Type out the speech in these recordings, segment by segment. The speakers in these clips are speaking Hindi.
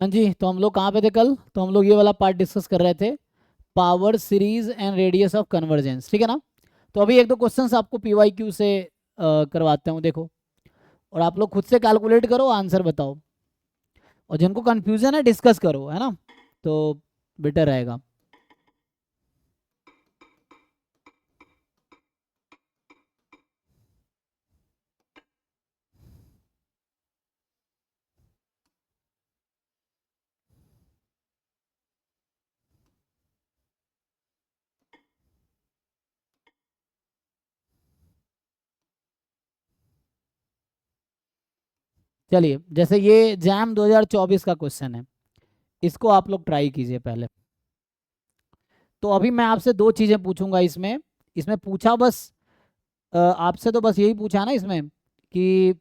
हाँ जी, तो हम लोग कहाँ पे थे कल? तो हम लोग ये वाला पार्ट डिस्कस कर रहे थे, power series and radius of convergence, ठीक है ना। तो अभी एक दो क्वेश्चंस आपको पीवाईक्यू से करवाते हूँ, देखो, और आप लोग खुद से कैलकुलेट करो, आंसर बताओ, और जिनको कंफ्यूजन है डिस्कस करो, है ना, तो बेटर रहेगा। चलिए, जैसे ये जैम 2024 का क्वेश्चन है, इसको आप लोग ट्राई कीजिए पहले। तो अभी मैं आपसे दो चीज़ें पूछूंगा इसमें। इसमें पूछा बस आपसे तो बस यही पूछा ना इसमें कि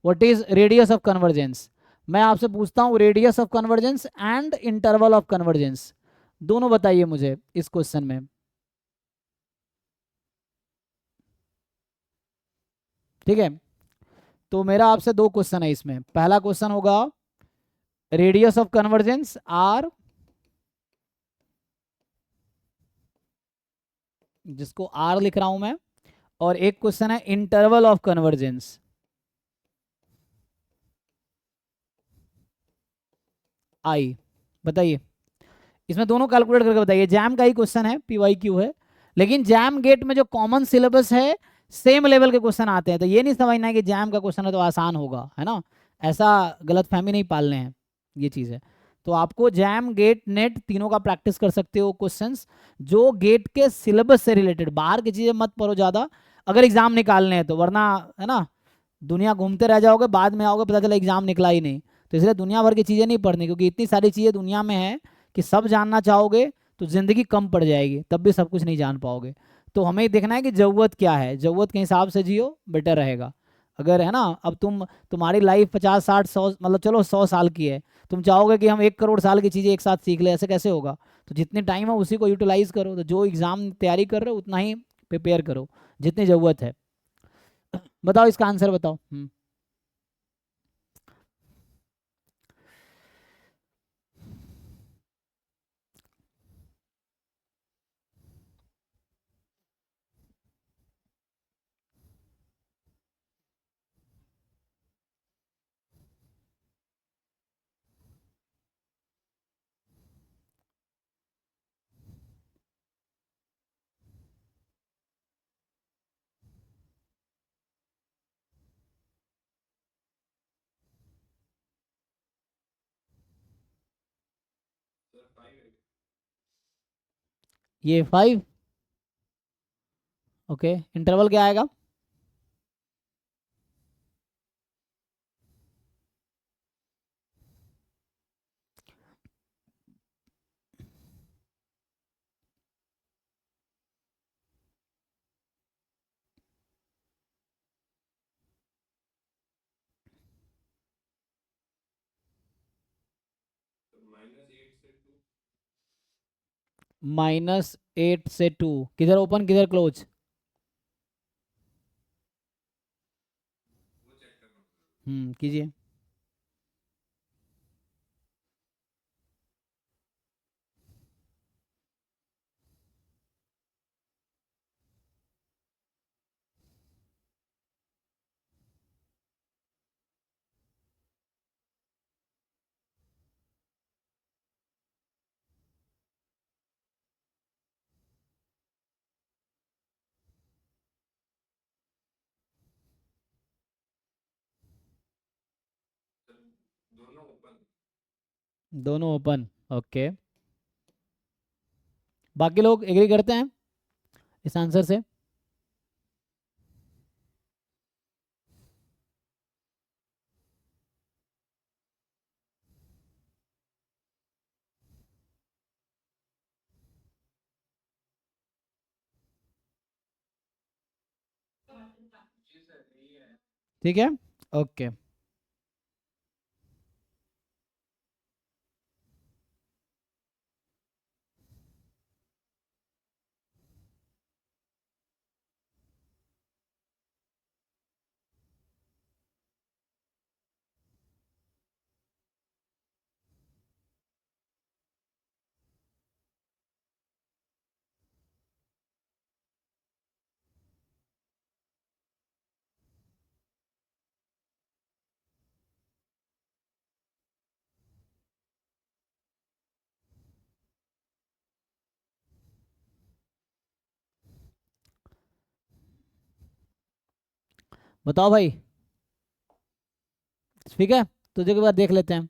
what is radius of convergence. मैं आपसे पूछता हूँ radius of convergence and interval of convergence, दोनों बताइए मुझे इस क्वेश्चन में। ठीक है, तो मेरा आपसे दो क्वेश्चन है इसमें। पहला क्वेश्चन होगा रेडियस ऑफ कन्वर्जेंस आर, जिसको आर लिख रहा हूं मैं, और एक क्वेश्चन है इंटरवल ऑफ कन्वर्जेंस, आई। बताइए, इसमें दोनों कैलकुलेट करके बताइए। जैम का ही क्वेश्चन है, पीवाई क्यू है, लेकिन जैम गेट में जो कॉमन सिलेबस है सेम लेवल के क्वेश्चन आते हैं, तो ये नहीं समझना है कि जैम का क्वेश्चन है तो आसान होगा, है ना। ऐसा गलत फहमी नहीं पालने हैं, ये चीज़ है। तो आपको जैम गेट नेट तीनों का प्रैक्टिस कर सकते हो क्वेश्चंस, जो गेट के सिलेबस से रिलेटेड, बाहर की चीज़ें मत पढ़ो ज़्यादा अगर एग्जाम निकालने हैं तो, वरना है ना दुनिया घूमते रह जाओगे, बाद में आओगे पता चला एग्जाम निकला ही नहीं। तो इसलिए दुनिया भर की चीज़ें नहीं पढ़नी, क्योंकि इतनी सारी चीज़ें दुनिया में है कि सब जानना चाहोगे तो ज़िंदगी कम पड़ जाएगी, तब भी सब कुछ नहीं जान पाओगे। तो हमें देखना है कि ज़रूरत क्या है, ज़रूरत के हिसाब से जियो, बेटर रहेगा। अगर है ना, अब तुम्हारी लाइफ 50 60 100, मतलब चलो 100 साल की है, तुम चाहोगे कि हम 1 करोड़ साल की चीज़ें एक साथ सीख ले, ऐसे कैसे होगा। तो जितने टाइम है उसी को यूटिलाइज करो, तो जो एग्ज़ाम तैयारी कर रहे हो उतना ही प्रिपेयर करो जितनी ज़रूरत है। बताओ इसका आंसर बताओ। ये 5। ओके, इंटरवल क्या आएगा? -8 से 2, किधर ओपन किधर क्लोज? कीजिए। दोनों ओपन, ओके। बाकी लोग एग्री करते हैं इस आंसर से? ठीक है, ओके। बताओ भाई, ठीक है? तो जो के बाद देख लेते हैं।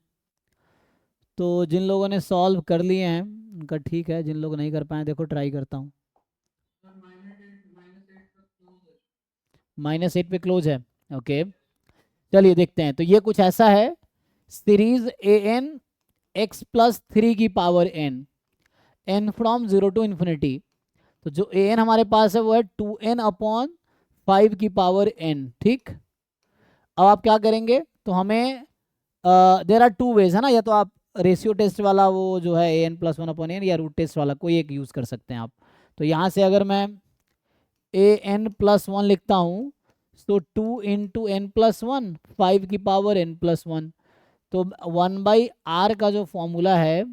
तो जिन लोगों ने सॉल्व कर लिए हैं उनका ठीक है, जिन लोग नहीं कर पाए देखो ट्राई करता हूँ। -8 पे क्लोज है, ओके। चलिए देखते हैं, तो ये कुछ ऐसा है, series a n x plus 3 की power n, n from 0 to infinity. तो जो ए एन हमारे पास है वो है 2n अपॉन 5 की पावर n, ठीक। अब आप क्या करेंगे, तो हमें देर आर टू वेज है ना, या तो आप रेशियो टेस्ट वाला वो जो है a n plus one upon n, या रूट टेस्ट वाला कोई एक यूज़ कर सकते हैं आप। तो यहाँ से अगर मैं ए एन प्लस वन लिखता हूँ, तो 2 × n+1 5 की पावर n+1। तो 1/r का जो फॉर्मूला है,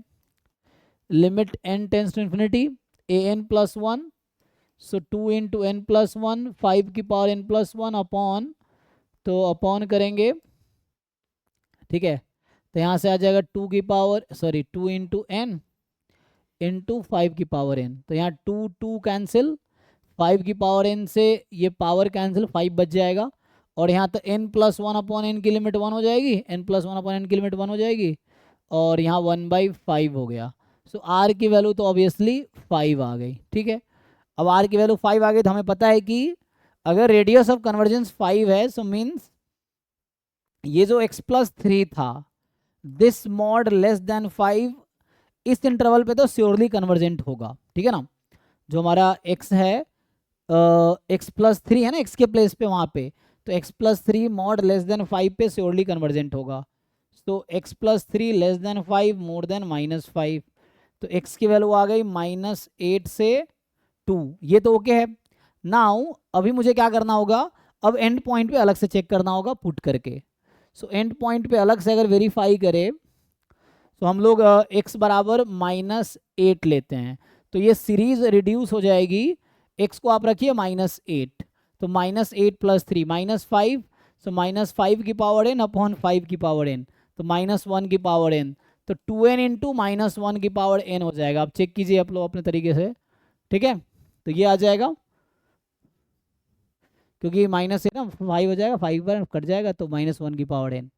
limit n tends to infinity a n plus one, so 2 × n+1 5 की पावर n+1 अपॉन, तो अपॉन करेंगे, ठीक है। तो यहाँ से आ जाएगा 2 × n की पावर n, तो यहाँ 2 कैंसिल, 5 की पावर n से ये पावर कैंसिल, 5 बच जाएगा। और यहाँ तो n+1 अपॉन एन की लिमिट 1 हो जाएगी, n+1 अपॉन एन की लिमिट 1 हो जाएगी, और यहाँ 1/5 हो गया। सो r की वैल्यू तो ऑब्वियसली 5 आ गई, ठीक है। अब r की वैल्यू 5 आ गई, तो हमें पता है कि अगर रेडियस ऑफ कन्वर्जेंस 5 है, सो मीन्स ये जो x+3 था, दिस मॉड लेस देन 5, इस इंटरवल पे तो श्योरली कन्वर्जेंट होगा, ठीक है ना। जो हमारा x है, x+3 है ना, x के प्लेस पे वहाँ पे, तो x+3 मॉड लेस देन 5 पे श्योरली कन्वर्जेंट होगा। तो x+3 less than 5 more than -5, तो x की वैल्यू आ गई -8 से 2, ये तो ओके है। नाउ अभी मुझे क्या करना होगा, अब एंड पॉइंट पे अलग से चेक करना होगा पुट करके। सो एंड पॉइंट पे अलग से अगर वेरीफाई करें, तो हम लोग x बराबर -8 लेते हैं, तो ये सीरीज रिड्यूस हो जाएगी। x को आप रखिए -8, तो -8 + 3 -5, सो -5 की पावर n अपॉन 5 की पावर n, तो -1 की पावर n, तो 2n इंटू -1 की पावर n हो जाएगा। आप चेक कीजिए आप लोग अपने तरीके से, ठीक है। तो ये आ जाएगा, क्योंकि माइनस है ना, 5 हो जाएगा, 5 पर कट जाएगा, तो -1 की पावर n।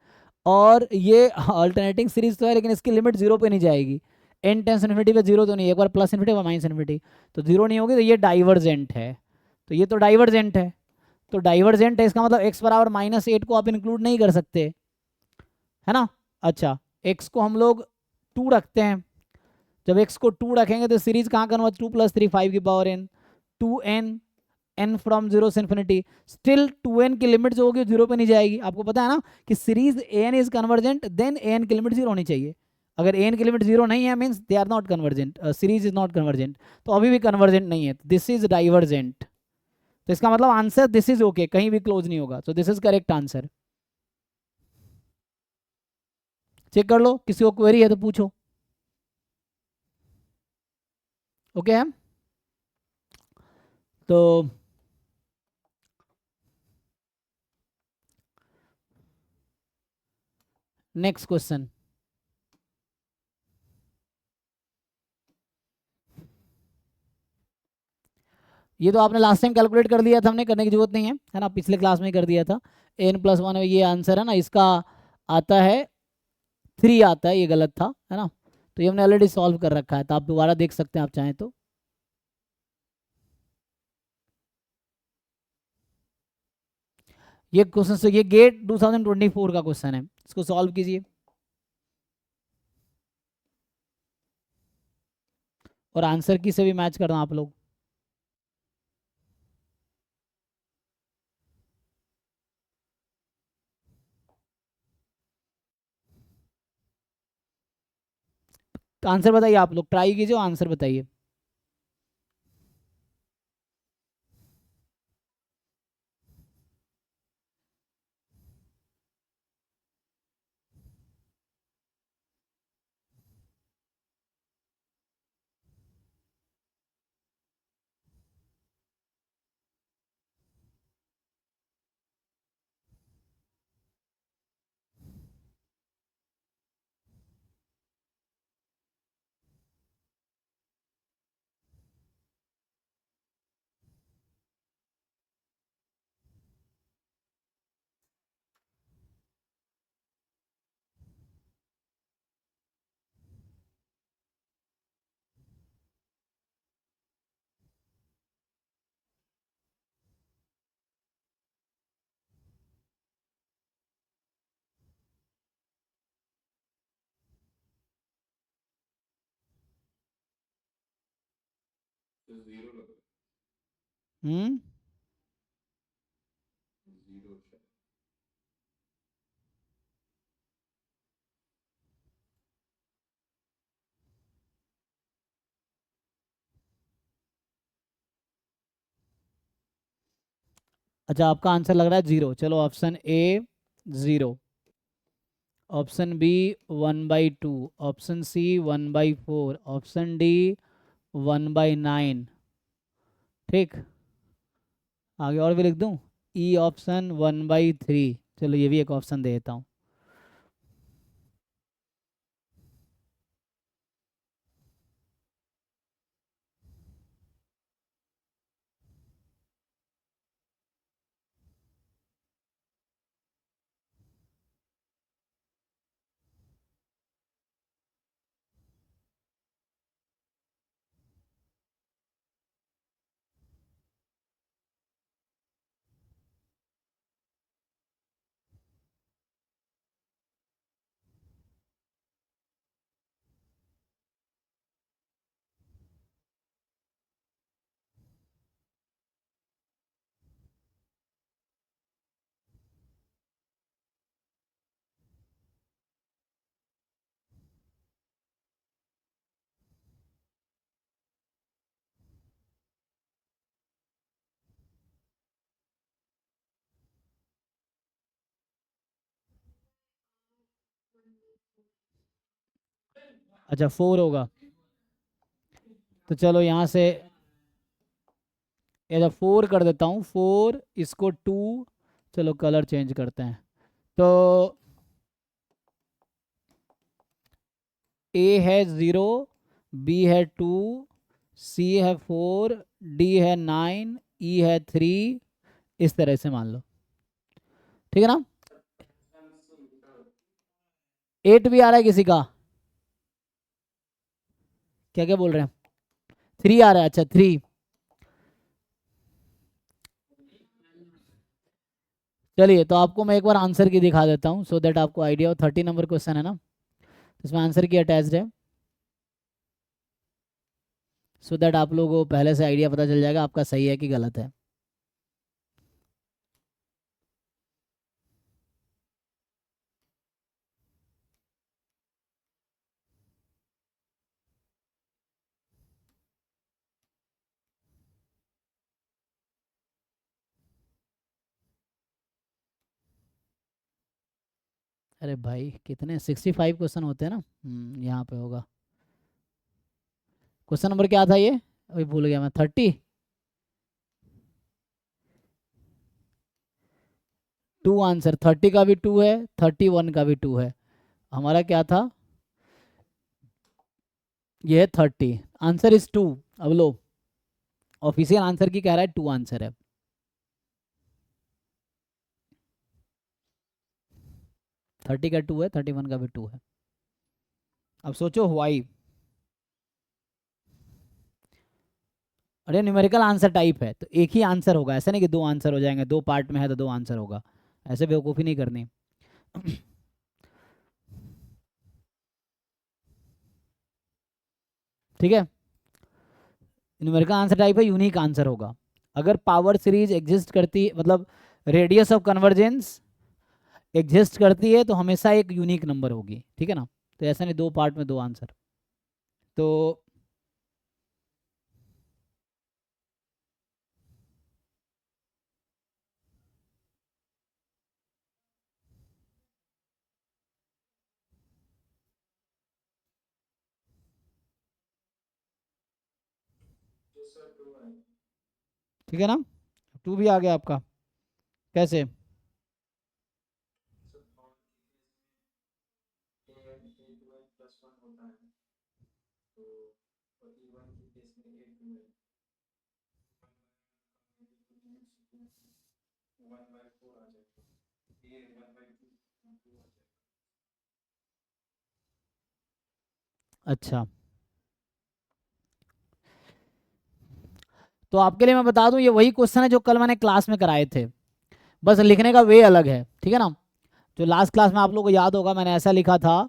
और ये अल्टरनेटिंग सीरीज तो है, लेकिन इसकी लिमिट 0 पे नहीं जाएगी। n टेंस इन्फिनिटी पे 0 तो नहीं, एक बार प्लस इन्फिनिटी, एक बार माइनस इन्फिनिटी, तो 0 नहीं होगी, तो ये डाइवर्जेंट है। तो ये तो डाइवर्जेंट है, तो डाइवर्जेंट है, इसका मतलब x बराबर -8 को आप इंक्लूड नहीं कर सकते, है ना। अच्छा, x को हम लोग 2 रखते हैं, जब x को 2 रखेंगे तो सीरीज कहाँ कन्वर्ट, 2 + 3 5 की power n, 2n, n from 0 से इन्फिनिटी, स्टिल 2n की लिमिट जो होगी 0 पे नहीं जाएगी। आपको पता है ना कि series an is convergent, then an की लिमिट 0 होनी चाहिए। अगर an की लिमिट 0 नहीं है, means they are not convergent, series is not convergent, तो अभी भी कन्वर्जेंट नहीं है, दिस इज डाइवर्जेंट। तो इसका मतलब आंसर दिस इज ओके, कहीं भी क्लोज नहीं होगा, तो this is correct answer. Check कर लो, किसी को क्वेरी है तो पूछो। ओके है, तो नेक्स्ट क्वेश्चन। ये तो आपने लास्ट टाइम कैलकुलेट कर दिया था, हमने करने की जरूरत नहीं है ना, पिछले क्लास में ही कर दिया था। n+1 ये आंसर है ना, इसका आता है 3 आता है, ये गलत था, है ना। तो ये हमने ऑलरेडी सॉल्व कर रखा है, तो आप दोबारा देख सकते हैं आप चाहें तो। ये क्वेश्चन से, ये गेट 2024 का क्वेश्चन है, इसको सॉल्व कीजिए और आंसर की से भी मैच करना आप लोग। तो आंसर बताइए, आप लोग ट्राई कीजिए और आंसर बताइए। हम्म, अच्छा आपका आंसर लग रहा है 0। चलो option a 0, option b 1/2, option c 1/4, option d 1/9। ठीक, आगे और भी लिख दूं, ई ऑप्शन 1/3। चलो ये भी एक ऑप्शन दे देता हूँ। अच्छा 4 होगा, तो चलो यहाँ से ये 4 कर देता हूँ, 4 इसको 2, चलो कलर चेंज करते हैं। तो ए है 0, बी है 2, सी है 4, डी है 9, ई है 3, इस तरह से मान लो, ठीक है ना। 8 भी आ रहा है किसी का, क्या क्या बोल रहे हैं, 3 आ रहा है, अच्छा 3। चलिए तो आपको मैं एक बार आंसर की दिखा देता हूँ, सो दैट आपको आइडिया हो। 30 नंबर क्वेश्चन है ना, इसमें आंसर की अटैच्ड है, सो दैट आप लोगों को पहले से आइडिया पता चल जाएगा आपका सही है कि गलत है। अरे भाई कितने 65 क्वेश्चन होते हैं ना, यहाँ पे होगा। क्वेश्चन नंबर क्या था ये, अभी भूल गया मैं, 30। 2 आंसर, 30 का भी 2 है, 31 का भी 2 है, हमारा क्या था, ये है 30, आंसर इज 2। अब लो, ऑफिशियल आंसर की कह रहा है 2 आंसर है। 30 का 2 है, 31 का भी 2 है। अब सोचो वाई, अरे न्यूमेरिकल आंसर टाइप है तो एक ही आंसर होगा, ऐसा नहीं कि 2 आंसर हो जाएंगे, 2 पार्ट में है तो 2 आंसर होगा, ऐसे बेवकूफ़ी नहीं करनी। ठीक है, न्यूमेरिकल आंसर टाइप है, यूनिक आंसर होगा। अगर पावर सीरीज एग्जिस्ट करती, मतलब रेडियस ऑफ कन्वर्जेंस एग्जिस्ट करती है, तो हमेशा एक यूनिक नंबर होगी, ठीक है ना। तो ऐसा नहीं 2 पार्ट में 2 आंसर। तो ठीक है ना, 2 भी आ गया आपका, कैसे। अच्छा, तो आपके लिए मैं बता दूं, ये वही क्वेश्चन है जो कल मैंने क्लास में कराए थे, बस लिखने का वे अलग है, ठीक है ना। जो लास्ट क्लास में आप लोगों को याद होगा, मैंने ऐसा लिखा था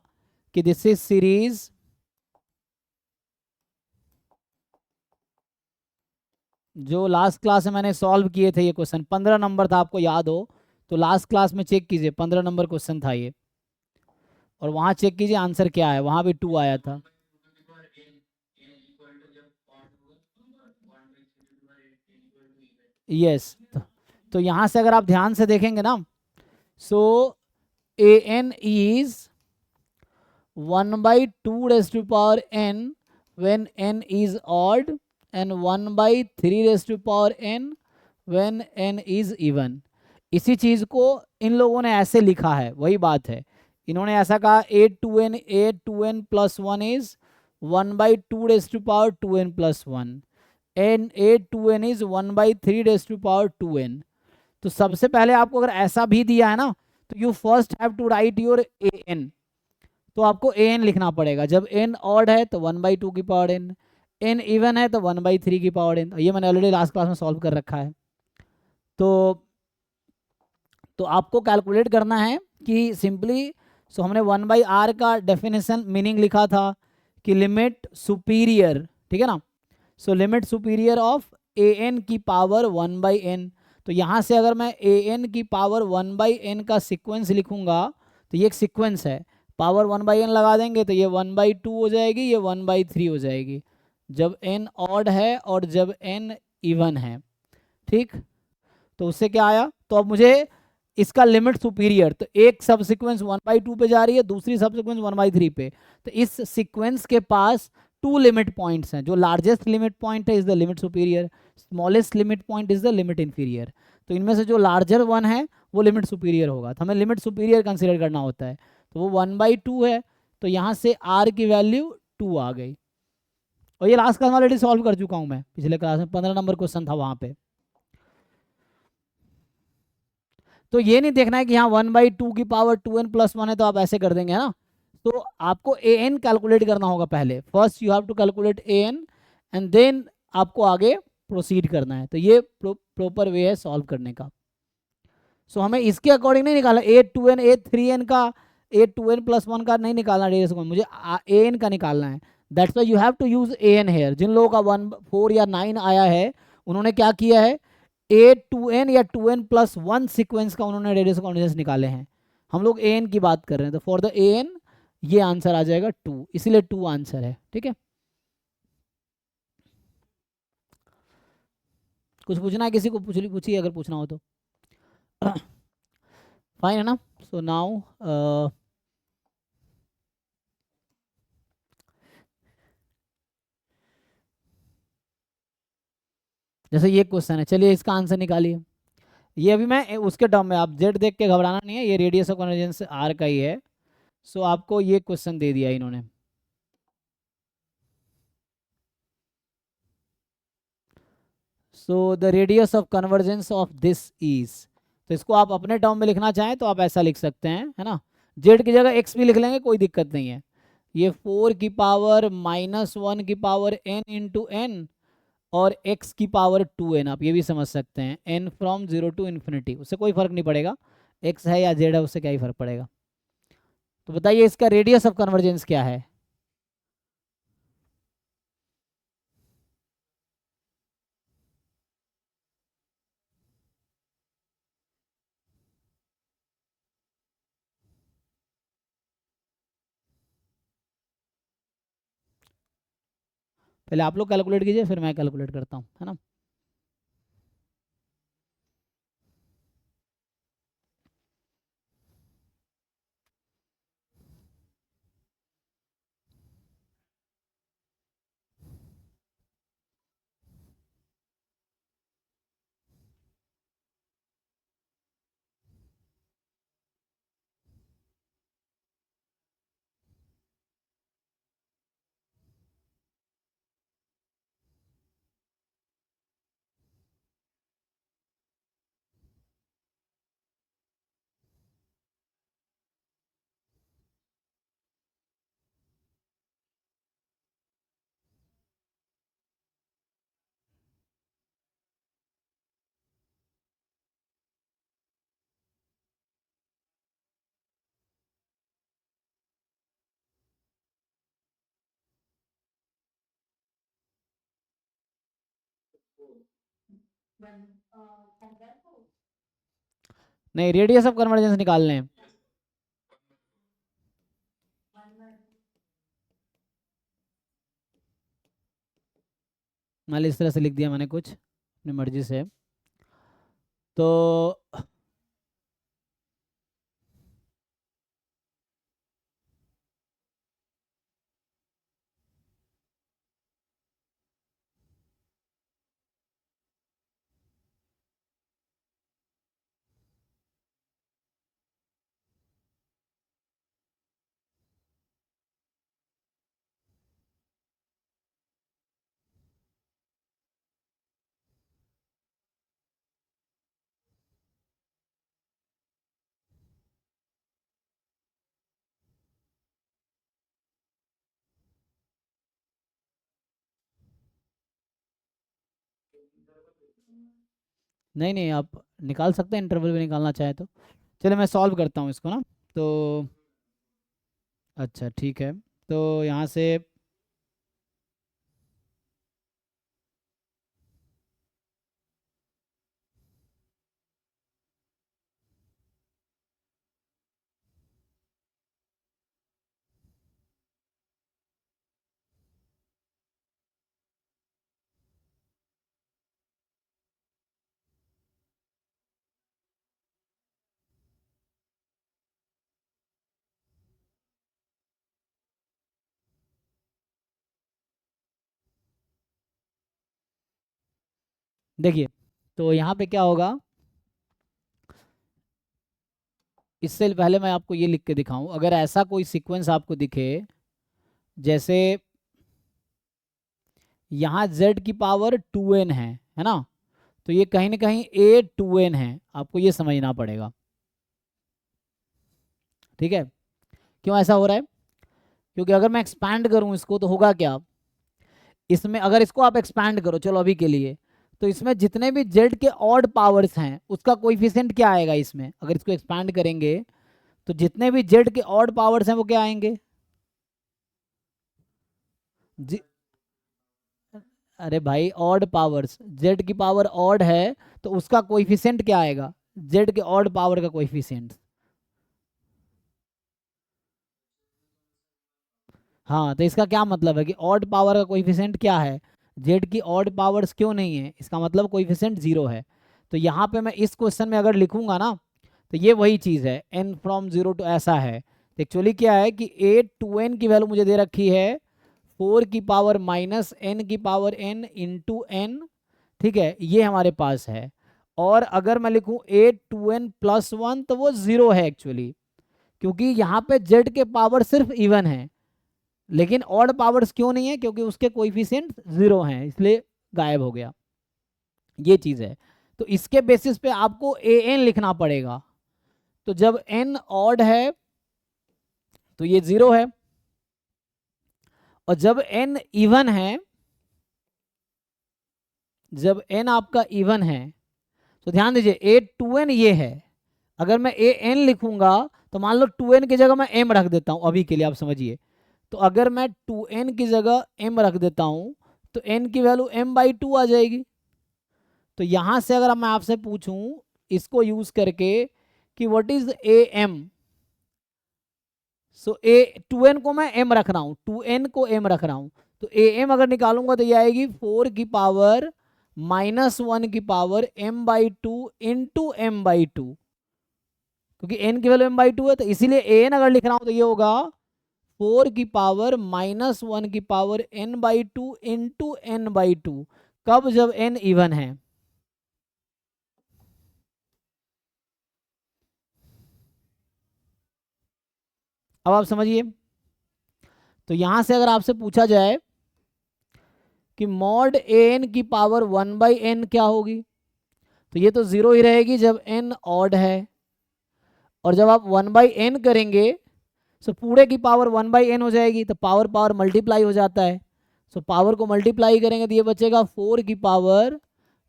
कि दिस इज सीरीज जो लास्ट क्लास में मैंने सॉल्व किए थे ये क्वेश्चन, 15 नंबर था, आपको याद हो तो लास्ट क्लास में चेक कीजिए, 15 नंबर क्वेश्चन था ये, और वहाँ चेक कीजिए आंसर क्या है, वहाँ भी 2 आया था। यस, तो यहाँ से अगर आप ध्यान से देखेंगे ना, सो A N is 1/2 n when n is odd and 1/3 n when n is even। इसी चीज को इन लोगों ने ऐसे लिखा है, वही बात है, इन्होंने ऐसा कहा a2n is 1/2 n+1 and a2n is 1/3 तो सबसे पहले आपको अगर ऐसा भी दिया है ना, तो you first have to write your a n, तो आपको ए एन लिखना पड़ेगा। जब एन ऑड है तो 1/2 की पावर एन, एन इवन है तो 1/3 की पावर एन। ये मैंने ऑलरेडी लास्ट क्लास में सॉल्व कर रखा है। तो आपको कैलकुलेट करना है कि सिंपली, सो हमने 1/r का डेफिनेशन मीनिंग लिखा था कि लिमिट सुपीरियर, ठीक है ना, so limit superior of a n की पावर 1/n। तो यहाँ से अगर मैं ए एन की पावर 1/n का सीक्वेंस लिखूंगा, तो ये एक सीक्वेंस है, पावर 1/n लगा देंगे तो ये 1/2 हो जाएगी, ये 1/3 हो जाएगी, जब n ऑड है और जब n इवन है, ठीक। तो उससे क्या आया, तो अब मुझे इसका लिमिट सुपीरियर, तो एक सब सिक्वेंस 1/2 पे जा रही है, दूसरी सब सिक्वेंस 1/3 पे, तो इस सीक्वेंस के पास 2 लिमिट पॉइंट्स हैं, जो लार्जेस्ट लिमिट पॉइंट है is the limit superior, smallest limit point is the limit inferior. तो इनमें से जो लार्जर वन है वो लिमिट सुपीरियर होगा, तो हमें लिमिट सुपीरियर कंसिडर करना होता है, तो वो 1/2 है, तो यहाँ से r की वैल्यू 2 आ गई। और ये लास्ट क्लास में ऑलरेडी सॉल्व कर चुका हूँ मैं, पिछले क्लास में 15 नंबर क्वेश्चन था वहाँ पे। तो ये नहीं देखना है कि यहाँ 1/2 की पावर 2n+1 है तो आप ऐसे कर देंगे, है ना। तो आपको ए एन कैलकुलेट करना होगा पहले, first you have to calculate a n and then आपको आगे प्रोसीड करना है। तो ये प्रॉपर वे है सॉल्व करने का। सो हमें इसके अकॉर्डिंग नहीं निकालना, a2n a3n का, a2n+1 का नहीं निकालना रेडियस को, मुझे ए एन का निकालना है। That's why you have to use a n here. जिन लोगों का 1 4 या 9 आया है उन्होंने क्या किया है, a2n या 2n+1 सीक्वेंस का उन्होंने रेडियस कोऑर्डिनेट्स निकाले हैं। हम लोग ए एन की बात कर रहे हैं, तो फॉर द ए एन ये आंसर आ जाएगा 2, इसीलिए 2 आंसर है, ठीक है। कुछ पूछना है किसी को, पूछिए अगर पूछना हो तो। फाइन है ना। सो नाउ जैसे ये क्वेश्चन है, चलिए इसका आंसर निकालिए। ये अभी मैं उसके टर्म में, आप जेड देख के घबराना नहीं है, ये रेडियस ऑफ कन्वर्जेंस आर का ही है। सो आपको ये क्वेश्चन दे दिया इन्होंने, so the radius of convergence of this is, तो इसको आप अपने टर्म में लिखना चाहें तो आप ऐसा लिख सकते हैं, है ना, जेड की जगह एक्स भी लिख लेंगे, कोई दिक्कत नहीं है। ये 4 की पावर -1 की पावर n इंटू एन और x की पावर 2n, आप ये भी समझ सकते हैं, n फ्रॉम 0 टू इन्फिनिटी, उससे कोई फर्क नहीं पड़ेगा, x है या z है उससे क्या ही फर्क पड़ेगा। तो बताइए इसका रेडियस ऑफ कन्वर्जेंस क्या है। पहले आप लोग कैलकुलेट कीजिए फिर मैं कैलकुलेट करता हूँ, है ना। नहीं, रेडियस ऑफ कन्वर्जेंस निकालने हैं। मान ली इस तरह से लिख दिया मैंने कुछ अपनी मर्जी से, तो नहीं नहीं, आप निकाल सकते हैं, इंटरवल भी निकालना चाहे तो। चलिए मैं सॉल्व करता हूँ इसको ना। तो अच्छा ठीक है, तो यहाँ से देखिए, तो यहाँ पे क्या होगा, इससे पहले मैं आपको ये लिख के दिखाऊं, अगर ऐसा कोई सीक्वेंस आपको दिखे, जैसे यहाँ z की पावर 2n है ना, तो ये कहीं ना कहीं a2n है, आपको ये समझना पड़ेगा। ठीक है, क्यों ऐसा हो रहा है? क्योंकि अगर मैं एक्सपैंड करूं इसको तो होगा क्या, इसमें अगर इसको आप एक्सपैंड करो, चलो अभी के लिए, तो इसमें जितने भी z के ऑड पावर्स हैं उसका कोएफिशिएंट क्या आएगा इसमें, अगर इसको एक्सपैंड करेंगे तो जितने भी z के ऑड पावर्स हैं वो क्या आएंगे? अरे भाई, ऑड पावर्स, z की पावर ऑड है तो उसका कोएफिशिएंट क्या आएगा, z के ऑड पावर का कोएफिशिएंट। हाँ, तो इसका क्या मतलब है कि ऑड पावर का कोएफिशिएंट क्या है, z की ऑड पावर्स क्यों नहीं है, इसका मतलब कोएफिशिएंट 0 है। तो यहाँ पे मैं इस क्वेश्चन में अगर लिखूंगा ना, तो ये वही चीज़ है, n फ्रॉम 0 टू ऐसा है। तो एक्चुअली क्या है कि a2n की वैल्यू मुझे दे रखी है 4 की पावर माइनस n की पावर n इंटू n, ठीक है, ये हमारे पास है। और अगर मैं लिखूं a2n+1 तो वो 0 है एक्चुअली, क्योंकि यहाँ पे z के पावर सिर्फ इवन है, लेकिन ऑड पावर्स क्यों नहीं है, क्योंकि उसके कोएफिशिएंट 0 हैं, इसलिए गायब हो गया। ये चीज़ है, तो इसके बेसिस पे आपको an लिखना पड़ेगा। तो जब n ऑड है तो ये 0 है, और जब n इवन है, जब n आपका इवन है, तो ध्यान दीजिए a2n ये है, अगर मैं an लिखूंगा तो मान लो 2n की जगह मैं m रख देता हूं, अभी के लिए आप समझिए। तो अगर मैं 2n की जगह m रख देता हूं तो n की वैल्यू m/2 आ जाएगी। तो यहां से अगर मैं आपसे पूछूं इसको यूज करके कि what is am, so A 2n को मैं m रख रहा हूं, 2n को m रख रहा हूं, तो am अगर निकालूंगा तो ये आएगी 4 की पावर -1 की पावर m/2 इंटू m/2, क्योंकि n की वैल्यू m/2 है, तो इसीलिए an अगर लिख रहा हूं तो ये होगा 4 की पावर -1 की पावर n/2 इंटू n/2, कब, जब n इवन है। अब आप समझिए, तो यहां से अगर आपसे पूछा जाए कि मॉड an की पावर 1/n क्या होगी, तो ये तो 0 ही रहेगी जब n ऑड है, और जब आप 1/n करेंगे तो पूरे की पावर 1/n हो जाएगी, तो पावर पावर मल्टीप्लाई हो जाता है, सो पावर को मल्टीप्लाई करेंगे तो ये बचेगा 4 की पावर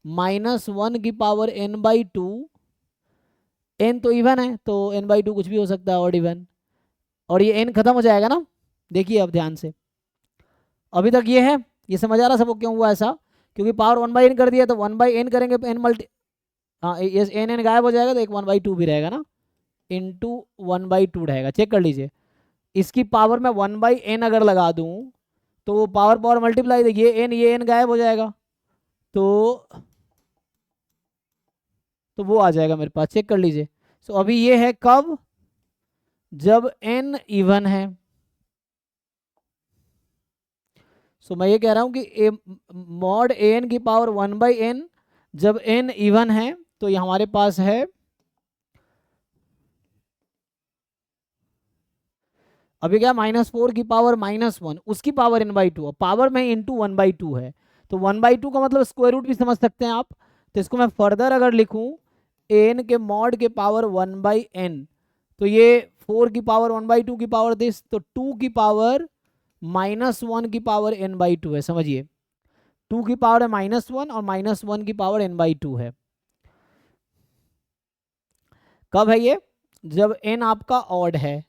-1 की पावर n/2, n तो इवन है तो n/2 कुछ भी हो सकता है, ऑड इवन, और ये n खत्म हो जाएगा ना। देखिए अब ध्यान से, अभी तक ये है, ये समझ आ रहा सबको क्यों हुआ ऐसा, क्योंकि पावर 1/n कर दिया तो 1/n करेंगे तो n मल्टी, हाँ ये n गायब हो जाएगा तो एक 1/2 भी रहेगा ना, इंटू 1/2 रहेगा। चेक कर लीजिए, इसकी पावर में 1/n अगर लगा दूं तो वो पावर पावर मल्टीप्लाई, ये n गायब हो जाएगा, तो वो आ जाएगा मेरे पास। चेक कर लीजिए। सो अभी ये है कब, जब n इवन है। सो मैं ये कह रहा हूं कि मॉड an की पावर 1/n जब n इवन है, तो ये हमारे पास है, अभी क्या, -4 की पावर -1 उसकी पावर n/2, पावर में इंटू 1/2 है, तो 1/2 का मतलब स्क्वायर रूट भी समझ सकते हैं आप। तो इसको मैं फर्दर अगर लिखूं n के मॉड के पावर 1/n, तो ये 4 की पावर 1/2 की पावर दिस, तो 2 की पावर -1 की पावर n/2 है। समझिए, 2 की पावर है -1 और -1 की पावर n/2 है। कब है ये, जब n आपका ऑड है,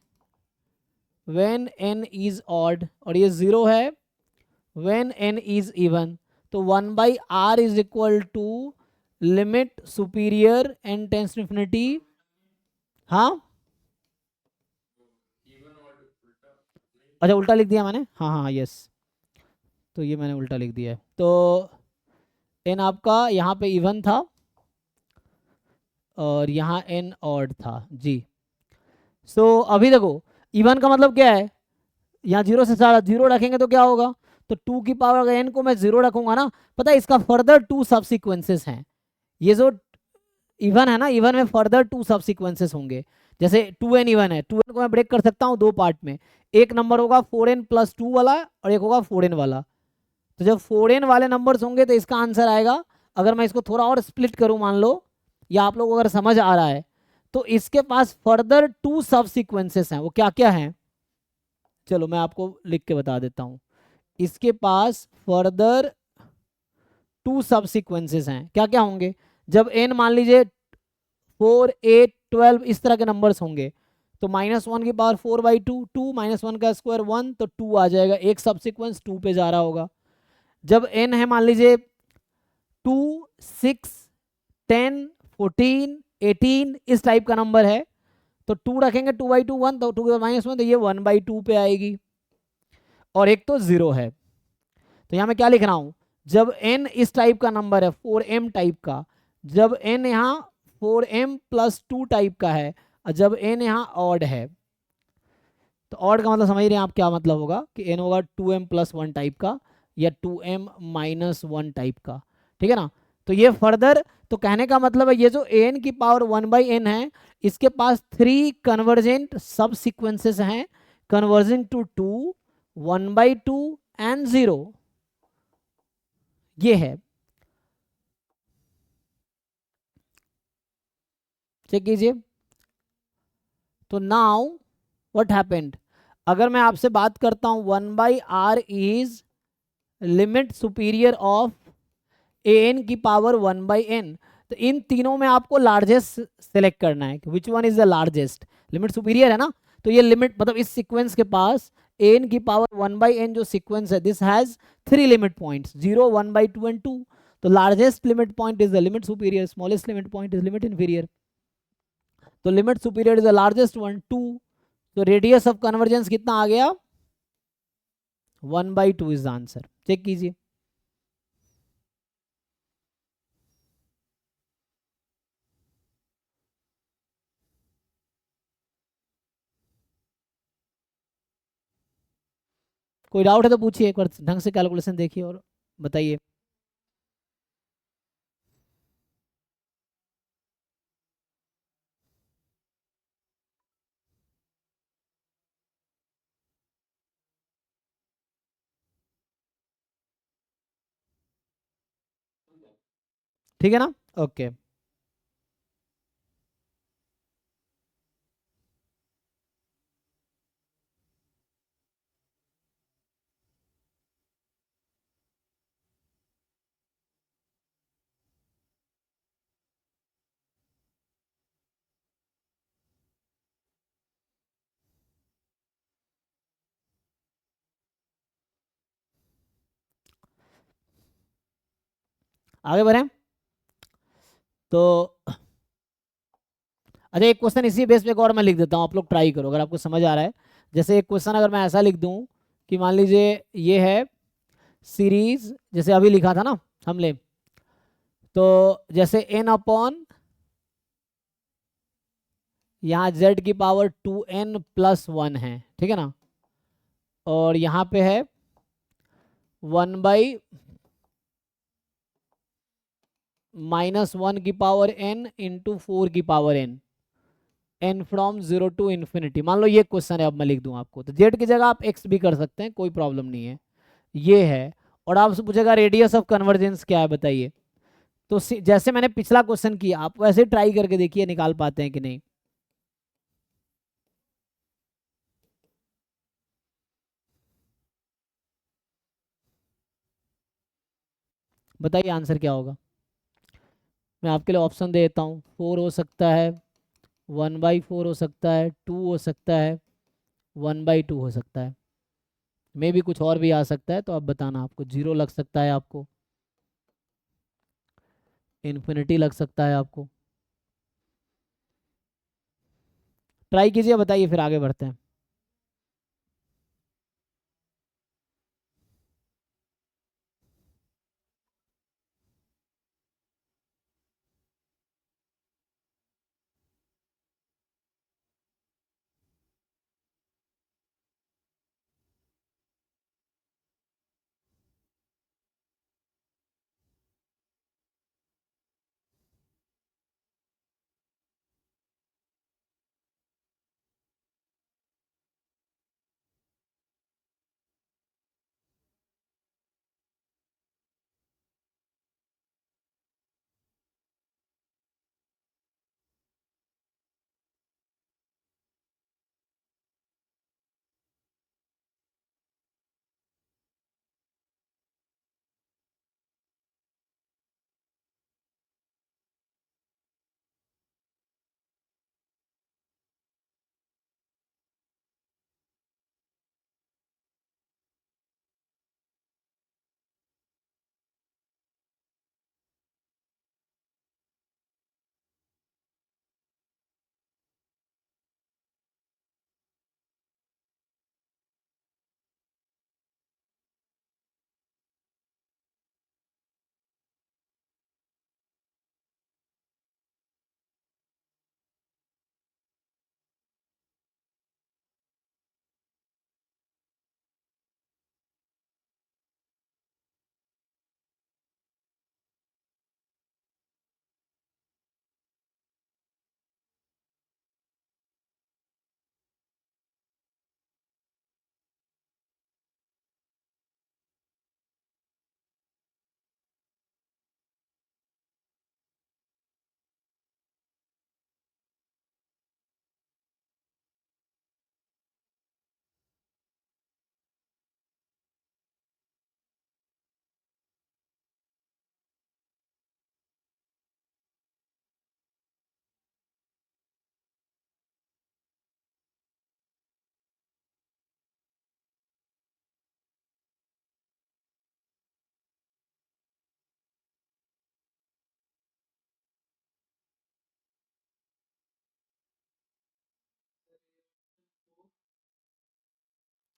when n is odd, और ये 0 है when n is even, तो 1/r is equal to limit superior n tends to infinity. हाँ, अच्छा उल्टा लिख दिया मैंने, हाँ हाँ यस, तो ये मैंने उल्टा लिख दिया है। तो n आपका यहाँ पे इवन था और यहाँ n ऑड था जी। सो अभी देखो, इवन का मतलब क्या है, यहाँ जीरो से सारा जीरो रखेंगे तो क्या होगा, तो 2 की पावर अगर n को मैं जीरो रखूंगा ना, पता है इसका फर्दर 2 सबसिक्वेंसेस हैं। ये जो इवन है ना, इवन में फर्दर 2 सबसिक्वेंसेस होंगे। जैसे 2n इवन है, 2n को मैं ब्रेक कर सकता हूँ दो पार्ट में, एक नंबर होगा 4n+2 वाला और एक होगा 4n वाला। तो जब 4n वाले नंबर्स होंगे तो इसका आंसर आएगा, अगर मैं इसको थोड़ा और स्प्लिट करूं मान लो, या आप लोग अगर समझ आ रहा है, तो इसके पास फर्दर 2 सबसिक्वेंसेस हैं। वो क्या क्या हैं, चलो मैं आपको लिख के बता देता हूँ। इसके पास फर्दर 2 सबसिक्वेंसेस हैं, क्या क्या होंगे, जब n मान लीजिए 4 8 12 इस तरह के नंबर्स होंगे, तो -1 की पावर 4/2, 2 -1 का स्क्वायर 1, तो 2 आ जाएगा, एक सबसिक्वेंस 2 पे जा रहा होगा। जब n है मान लीजिए 2 6 10 14 18 इस टाइप का नंबर है, तो 2 रखेंगे, 2/2 1, तो 2 -1, तो ये 1/2 पे आएगी। और एक तो 0 है, तो यहाँ मैं क्या लिख रहा हूँ, जब n इस टाइप का नंबर है 4m टाइप का, जब n यहाँ 4m+2 टाइप का है, और जब n यहाँ ऑड है, तो ऑड का मतलब समझ रहे हैं आप क्या मतलब होगा, कि n होगा 2m+1 टाइप का या 2m-1 टाइप का, ठीक है ना। तो ये फर्दर, तो कहने का मतलब है ये जो n की पावर 1/n है, इसके पास 3 कन्वर्जेंट सब सिक्वेंसेस हैं, कन्वर्जिंग टू 2 1/2 एंड 0, ये है। चेक कीजिए। तो नाउ व्हाट हैपेंड, अगर मैं आपसे बात करता हूं 1/r is limit superior of an की पावर 1/n, तो इन तीनों में आपको लार्जेस्ट सेलेक्ट करना है, which one is the largest, limit superior है ना, तो ये लिमिट मतलब इस सीक्वेंस के पास an की पावर 1/n जो सीक्वेंस है, this has 3 limit points 0 1/2 and 2, तो largest limit point is the limit superior, smallest limit point is limit inferior, तो limit superior is the largest one 2, तो रेडियस ऑफ कन्वर्जेंस कितना आ गया, 1/2 इज द आंसर। चेक कीजिए। कोई डाउट है तो पूछिए, एक बार ढंग से कैलकुलेशन देखिए और बताइए। ठीक है ना, ओके। आगे बढ़ें। तो अच्छा, एक क्वेश्चन इसी बेस पे एक और मैं लिख देता हूँ, आप लोग ट्राई करो अगर आपको समझ आ रहा है। जैसे एक क्वेश्चन अगर मैं ऐसा लिख दूं कि मान लीजिए ये है सीरीज, जैसे अभी लिखा था ना हमने, तो जैसे n अपॉन यहाँ z की पावर 2n+1 है, ठीक है ना, और यहाँ पे है 1/-1 की पावर n इंटू 4 की power n from 0 to infinity. मान लो ये क्वेश्चन है, अब मैं लिख दूं आपको, तो z की जगह आप x भी कर सकते हैं, कोई प्रॉब्लम नहीं है। ये है, और आपसे पूछेगा रेडियस ऑफ कन्वर्जेंस क्या है बताइए। तो जैसे मैंने पिछला क्वेश्चन किया, आप वैसे ट्राई करके देखिए निकाल पाते हैं कि नहीं। बताइए आंसर क्या होगा। मैं आपके लिए ऑप्शन दे देता हूँ, 4 हो सकता है, 1/4 हो सकता है, 2 हो सकता है, 1/2 हो सकता है, मे भी कुछ और भी आ सकता है, तो आप बताना। आपको 0 लग सकता है, आपको इन्फिनिटी लग सकता है, आपको ट्राई कीजिए, बताइए, फिर आगे बढ़ते हैं।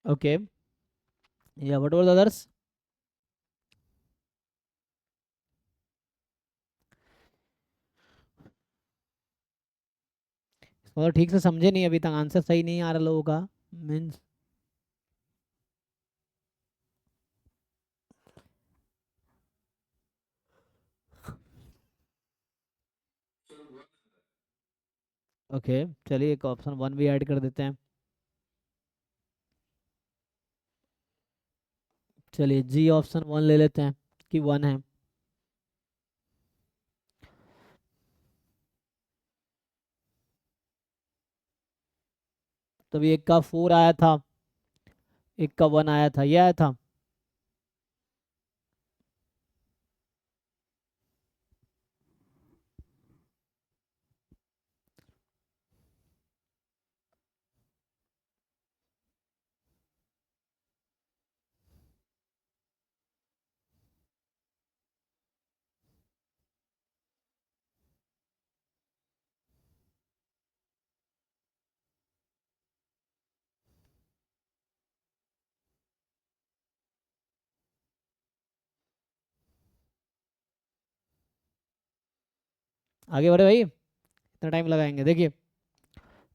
ओके, या व्हाट वर द अदर्स। मतलब ठीक से समझे नहीं अभी तक, आंसर सही नहीं आ रहा लोगों का, मीन्स। ओके, चलिए एक ऑप्शन 1 भी ऐड कर देते हैं। चलिए जी ऑप्शन 1 ले लेते हैं कि 1 है। तभी एक का 4 आया था, एक का 1 आया था, ये आया था। आगे बढ़े भाई, इतना टाइम लगाएंगे। देखिए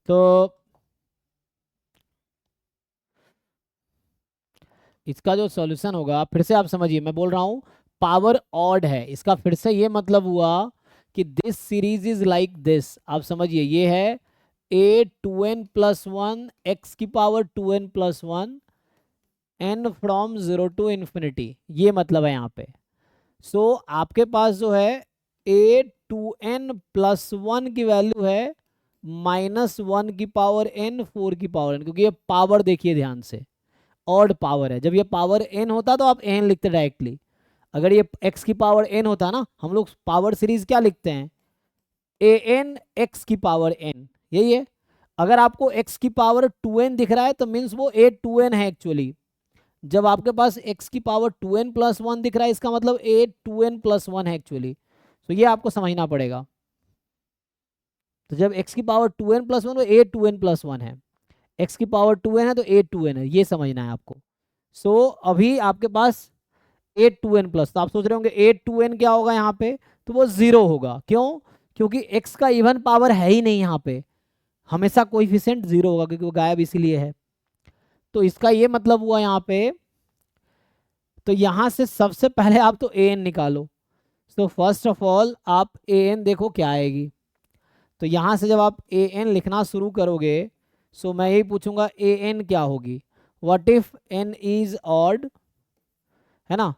तो इसका जो सॉल्यूशन होगा, फिर से आप समझिए, मैं बोल रहा हूँ पावर ऑड है, इसका फिर से ये मतलब हुआ कि this series is like this. आप समझिए ये है a 2n plus one x की power 2n plus one n from 0 to infinity, ये मतलब है यहाँ पे। सो आपके पास जो है a 2n प्लस वन की वैल्यू है माइनस वन की पावर n 4 की पावर n, क्योंकि ये पावर देखिए ध्यान से ऑड पावर है। जब ये पावर n होता तो आप n लिखते डायरेक्टली। अगर ये x की पावर n होता ना, हम लोग पावर सीरीज क्या लिखते हैं, an x की पावर n, यही है। अगर आपको x की पावर 2n दिख रहा है तो मीन्स वो a 2n है एक्चुअली। जब आपके पास x की पावर 2n प्लस वन दिख रहा है, इसका मतलब a 2n प्लस वन है एक्चुअली। तो ये आपको समझना पड़ेगा। तो जब x की पावर 2n प्लस वन, वो a 2n प्लस वन है। x की पावर 2n है तो a 2n है, ये समझना है आपको। सो अभी आपके पास a 2n प्लस, तो आप सोच रहे होंगे a 2n क्या होगा यहाँ पे, तो वो 0 होगा। क्यों? क्योंकि x का इवन पावर है ही नहीं यहाँ पे, हमेशा कोएफिशिएंट 0 होगा, क्योंकि वो गायब इसीलिए है। तो इसका ये मतलब हुआ यहाँ पे। तो यहाँ से सबसे पहले आप तो an निकालो। तो फर्स्ट ऑफ ऑल आप an देखो क्या आएगी। तो यहाँ से जब आप an लिखना शुरू करोगे, सो मैं यही पूछूंगा an क्या होगी, what if n is odd, है ना,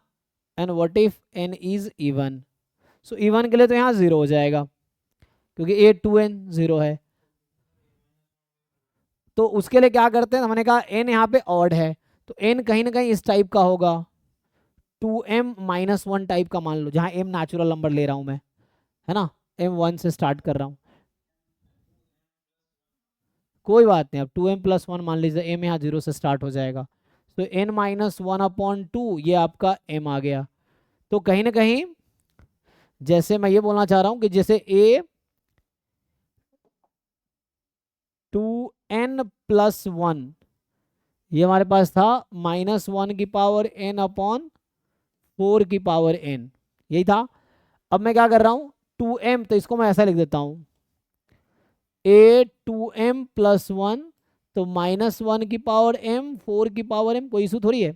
and what if n is even. So even के लिए तो यहाँ 0 हो जाएगा, क्योंकि a 2n 0 है। तो उसके लिए क्या करते हैं, हमने कहा n यहाँ पे ऑड है, तो n कहीं ना कहीं इस टाइप का होगा, 2m माइनस वन टाइप का मान लो, जहाँ m नेचुरल नंबर ले रहा हूँ मैं, है ना, m 1 से स्टार्ट कर रहा हूँ। कोई बात नहीं, अब 2m प्लस वन मान लीजिए, m यहाँ 0 से स्टार्ट हो जाएगा। तो n minus one upon two, ये आपका m आ गया। तो कहीं ना कहीं जैसे मैं ये बोलना चाह रहा हूँ कि जैसे a 2n प्लस वन, ये हमारे पास था माइनस वन की पावर n अपॉन 4 की पावर n, यही था। अब मैं क्या कर रहा हूँ, 2m, तो इसको मैं ऐसा लिख देता हूँ a 2m प्लस वन, तो माइनस वन की पावर m 4 की पावर m, कोई इशू थोड़ी है,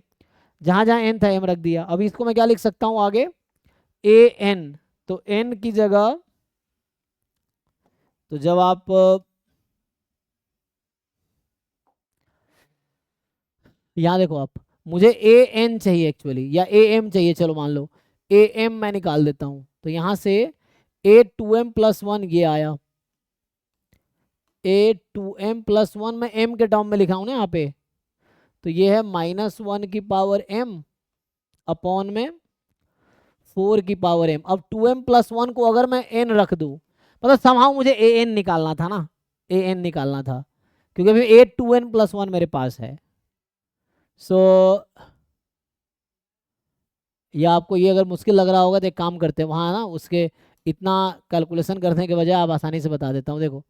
जहां जहां n था m रख दिया। अभी इसको मैं क्या लिख सकता हूँ आगे, an, तो n की जगह, तो जब आप यहाँ देखो, आप मुझे an चाहिए एक्चुअली, या am चाहिए, चलो मान लो am मैं निकाल देता हूँ। तो यहाँ से a 2m प्लस वन ये आया, a 2m प्लस वन मैं m के टर्म में लिखा हूँ ना यहाँ पे, तो ये है माइनस वन की पावर m अपॉन में 4 की पावर m। अब 2m प्लस वन को अगर मैं n रख दूं, मतलब समहाउ मुझे an निकालना था ना, an निकालना था, क्योंकि अभी a 2n प्लस वन मेरे पास है। सो या आपको ये अगर मुश्किल लग रहा होगा तो एक काम करते हैं, वहाँ ना उसके इतना कैलकुलेशन करने के बजाय आप आसानी से बता देता हूँ। देखो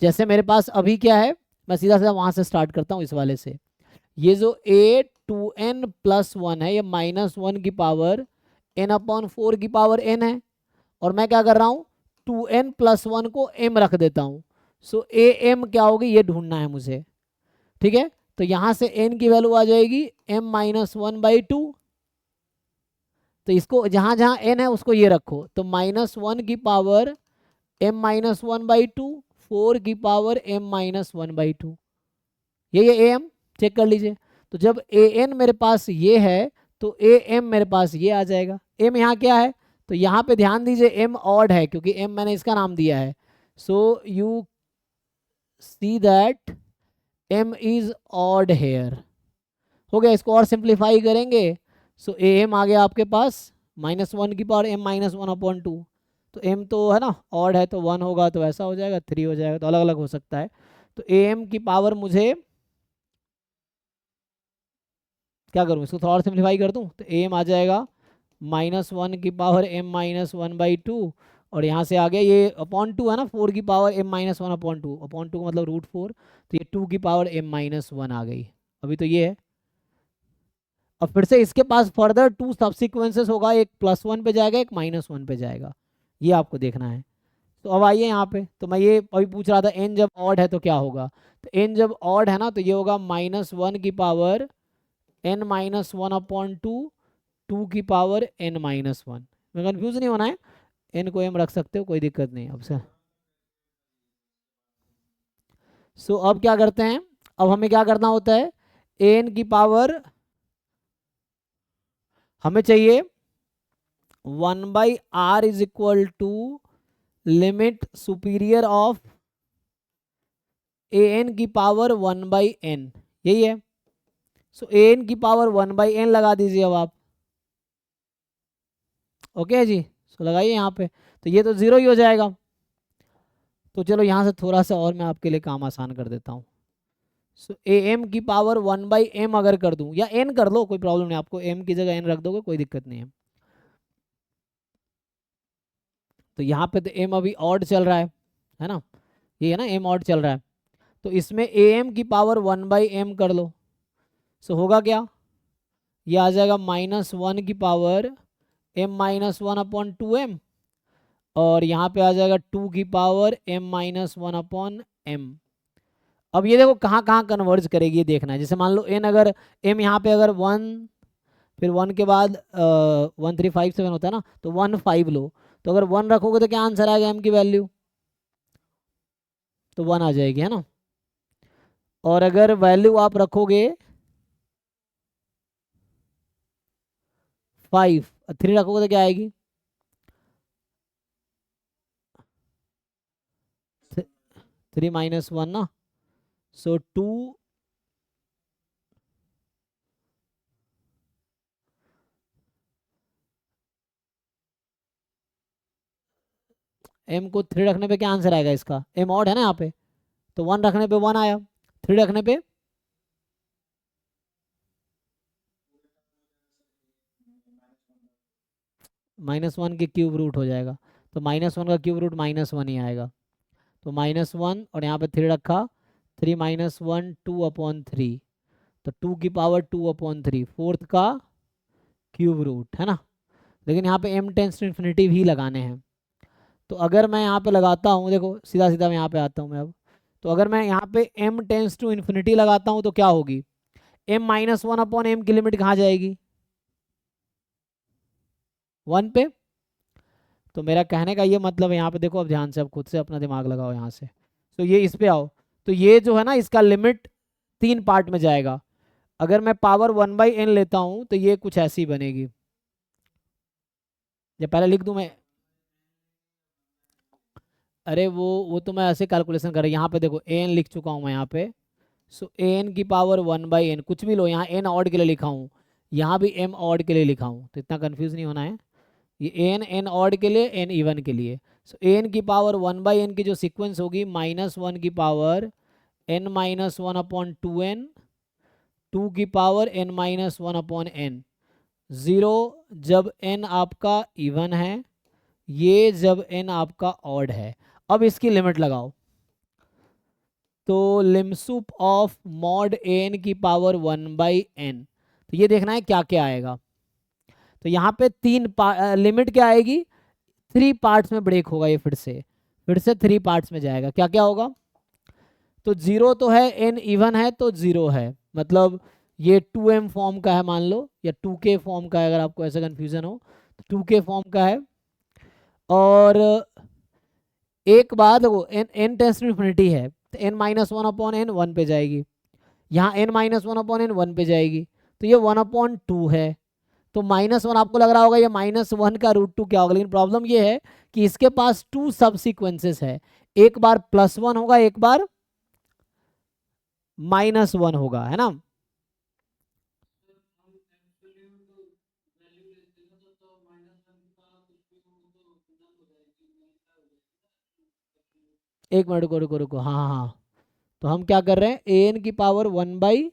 जैसे मेरे पास अभी क्या है, मैं सीधा सीधा वहाँ से स्टार्ट करता हूँ, इस वाले से। ये जो a 2n प्लस वन है, ये माइनस वन की पावर n अपॉन 4 की पावर n है, और मैं क्या कर रहा हूँ, 2n प्लस वन को m रख देता हूँ। सो am क्या होगी ये ढूंढना है मुझे, ठीक है। तो यहाँ से n की वैल्यू आ जाएगी m minus one by two, तो इसको जहाँ जहाँ n है उसको ये रखो, तो माइनस वन की power m minus one by two, 4 की power m minus one by two, ये am चेक कर लीजिए। तो जब an मेरे पास ये है, तो am मेरे पास ये आ जाएगा। m यहाँ क्या है, तो यहाँ पे ध्यान दीजिए m ऑड है, क्योंकि m मैंने इसका नाम दिया है। So you see that m is odd here. हो गया, इसको और सिंप्लीफाई करेंगे, सो am आ गया आपके पास माइनस वन की power m minus one upon two. तो m तो है ना ऑड है, तो वन होगा तो ऐसा हो जाएगा, थ्री हो जाएगा, तो अलग अलग हो सकता है। तो am की पावर मुझे क्या करूँ, इसको थोड़ा और सिंप्लीफाई कर दूँ, तो am आ जाएगा माइनस वन की power m minus one by two, और यहाँ से आ गया ये अपॉन टू है ना, 4 की power m minus one upon two, upon two मतलब रूट 4, तो ये 2 की पावर m माइनस वन आ गई। अभी तो ये है। अब फिर से इसके पास फर्दर टू सब्सिक्वेंसेस होगा, एक प्लस वन पे जाएगा, एक माइनस वन पे जाएगा, ये आपको देखना है। तो अब आइए यहाँ पे, तो मैं ये अभी पूछ रहा था n जब ऑड है तो क्या होगा। तो n जब ऑड है ना तो ये होगा -1 की पावर n -1 अपॉन 2, 2 की पावर n -1। मैं कंफ्यूज नहीं होना है, n को m रख सकते हो, कोई दिक्कत नहीं अब से। सो अब क्या करते हैं, अब हमें क्या करना होता है, n की पावर हमें चाहिए 1/r is equal to limit superior of an की पावर 1/n, यही है। सो an की पावर 1/n लगा दीजिए अब आप। ओके जी, सो लगाइए यहाँ पे, तो ये तो जीरो ही हो जाएगा। तो चलो यहाँ से थोड़ा सा और मैं आपके लिए काम आसान कर देता हूँ। सो am की पावर 1/m अगर कर दूं, या n कर लो, कोई प्रॉब्लम नहीं, आपको m की जगह n रख दोगे कोई दिक्कत नहीं है। तो यहाँ पे तो m अभी ऑड चल रहा है ना, ये है ना m ऑड चल रहा है, तो इसमें am की पावर 1/m कर लो। सो होगा क्या, ये आ जाएगा -1 की पावर m-1/2m, और यहाँ पे आ जाएगा 2 की पावर m-1/m। अब ये देखो कहाँ कहाँ कन्वर्ज करेगी ये देखना है। जैसे मान लो n अगर m यहाँ पे अगर 1, फिर 1 के बाद 1357 होता है ना, तो 1 5 लो, तो अगर 1 रखोगे तो क्या आंसर आएगा m की वैल्यू, तो 1 आ जाएगी, है ना। और अगर वैल्यू आप रखोगे 5, 3 रखोगे तो क्या आएगी, 3 -1 ना, सो 2 m को 3 रखने पे क्या आंसर आएगा इसका, m ऑड है ना यहाँ पे, तो 1 रखने पे 1 आया, 3 रखने पे -1 के क्यूब रूट हो जाएगा, तो -1 का क्यूब रूट -1 ही आएगा, तो -1 और यहाँ पे 3 रखा, 3 -1 2/3, तो 2 की पावर 2/3, फोर्थ का क्यूब रूट, है ना। लेकिन यहाँ पे m टेंस टू इन्फिनिटी भी लगाने हैं, तो अगर मैं यहाँ पे लगाता हूँ, देखो सीधा सीधा मैं यहाँ पे आता हूँ मैं अब, तो अगर मैं यहाँ पे m टेंस टू इन्फिनिटी लगाता हूँ तो क्या होगी, m-1/m की लिमिट कहाँ जाएगी, 1 पे। तो मेरा कहने का ये मतलब है, यहाँ पे देखो अब ध्यान से, अब खुद से अपना दिमाग लगाओ यहाँ से, तो ये इस पे आओ, तो ये जो है ना इसका लिमिट 3 पार्ट में जाएगा। अगर मैं पावर 1/n लेता हूँ तो ये कुछ ऐसी बनेगी, या पहले लिख दूं मैं, अरे वो तो मैं ऐसे कैलकुलेशन कर रहा हूँ, यहाँ पे देखो an लिख चुका हूँ मैं यहाँ पे। सो an की पावर 1/n कुछ भी लो, यहाँ n ऑड के लिए लिखा हूँ, यहाँ भी m ऑड के लिए लिखा हूँ, तो इतना कंफ्यूज नहीं होना है। ये n ऑड के लिए, n इवन के लिए। सो an की पावर 1/n की जो सीक्वेंस होगी, -1 की पावर n-1/2n, 2 की पावर n-1/n, 0 जब n आपका इवन है, ये जब n आपका ऑड है। अब इसकी लिमिट लगाओ, तो लिमसुप ऑफ मॉड n की पावर 1/n, तो ये देखना है क्या क्या आएगा। तो यहाँ पे लिमिट क्या आएगी, 3 पार्ट्स में ब्रेक होगा ये, फिर से 3 पार्ट्स में जाएगा। क्या क्या होगा, तो 0 तो है, n इवन है तो 0 है, मतलब ये 2m फॉर्म का है मान लो, या 2k फॉर्म का है, अगर आपको ऐसा कन्फ्यूजन हो तो 2k फॉर्म का है। और एक बात वो n टेंस टू इन्फिनिटी है, तो n-1/n 1 पे जाएगी, यहाँ n-1/n 1 पे जाएगी, तो ये 1/2 है। तो -1 आपको लग रहा होगा ये -1 का √2 क्या होगा, लेकिन प्रॉब्लम ये है कि इसके पास 2 सब सीक्वेंसेस है, एक बार +1 होगा, एक बार -1 होगा, है ना। एक मिनट, रुको रुको रुको, हाँ हाँ हाँ, तो हम क्या कर रहे हैं, an की पावर 1/,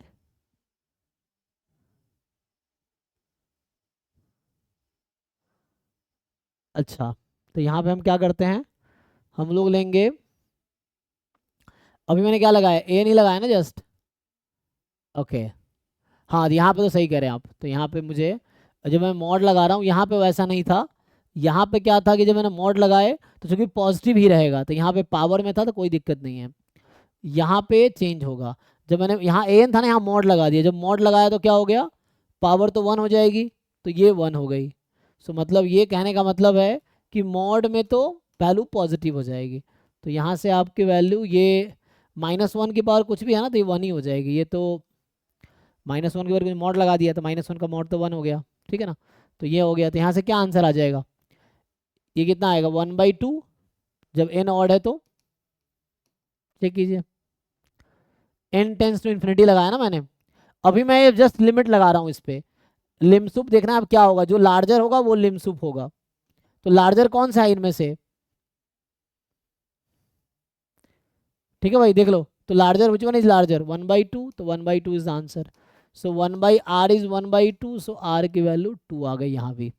अच्छा, तो यहाँ पे हम क्या करते हैं, हम लोग लेंगे, अभी मैंने क्या लगाया, a नहीं लगाया ना जस्ट, ओके, हाँ यहाँ पे तो सही कह रहे हैं आप, तो यहाँ पे मुझे, जब मैं मॉड लगा रहा हूँ यहाँ पे वैसा नहीं था, यहाँ पे क्या था कि जब मैंने मॉड लगाए तो चूंकि पॉजिटिव ही रहेगा, तो यहाँ पे पावर में था तो कोई दिक्कत नहीं है, यहाँ पे चेंज होगा। जब मैंने यहाँ एन था ना, यहाँ मॉड लगा दिया, जब मॉड लगाया तो क्या हो गया, पावर तो 1 हो जाएगी, तो ये 1 हो गई। सो मतलब ये कहने का मतलब है कि मॉड में तो वैल्यू पॉजिटिव हो जाएगी, तो यहाँ से आपकी वैल्यू ये -1 की पावर कुछ भी है ना, तो ये 1 ही हो जाएगी। ये तो -1 की पावर मॉड लगा दिया तो -1 का मॉड तो 1 हो गया, ठीक है ना। तो ये हो गया, तो यहाँ से क्या आंसर आ जाएगा, ये कितना आएगा 1/2, जब n ऑड है तो चेक कीजिए, n टेंस टू इन्फिनिटी लगाया ना मैंने। अभी मैं ये जस्ट लिमिट लगा रहा हूँ इस पे, लिमसुप देखना है अब क्या होगा, जो लार्जर होगा वो लिमसुप होगा। तो लार्जर कौन सा है इनमें से, ठीक है भाई देख लो, तो larger which one is larger 1/2, तो 1/2 is the answer. So 1/r is 1/2, so r की वैल्यू 2 आ गई यहाँ भी,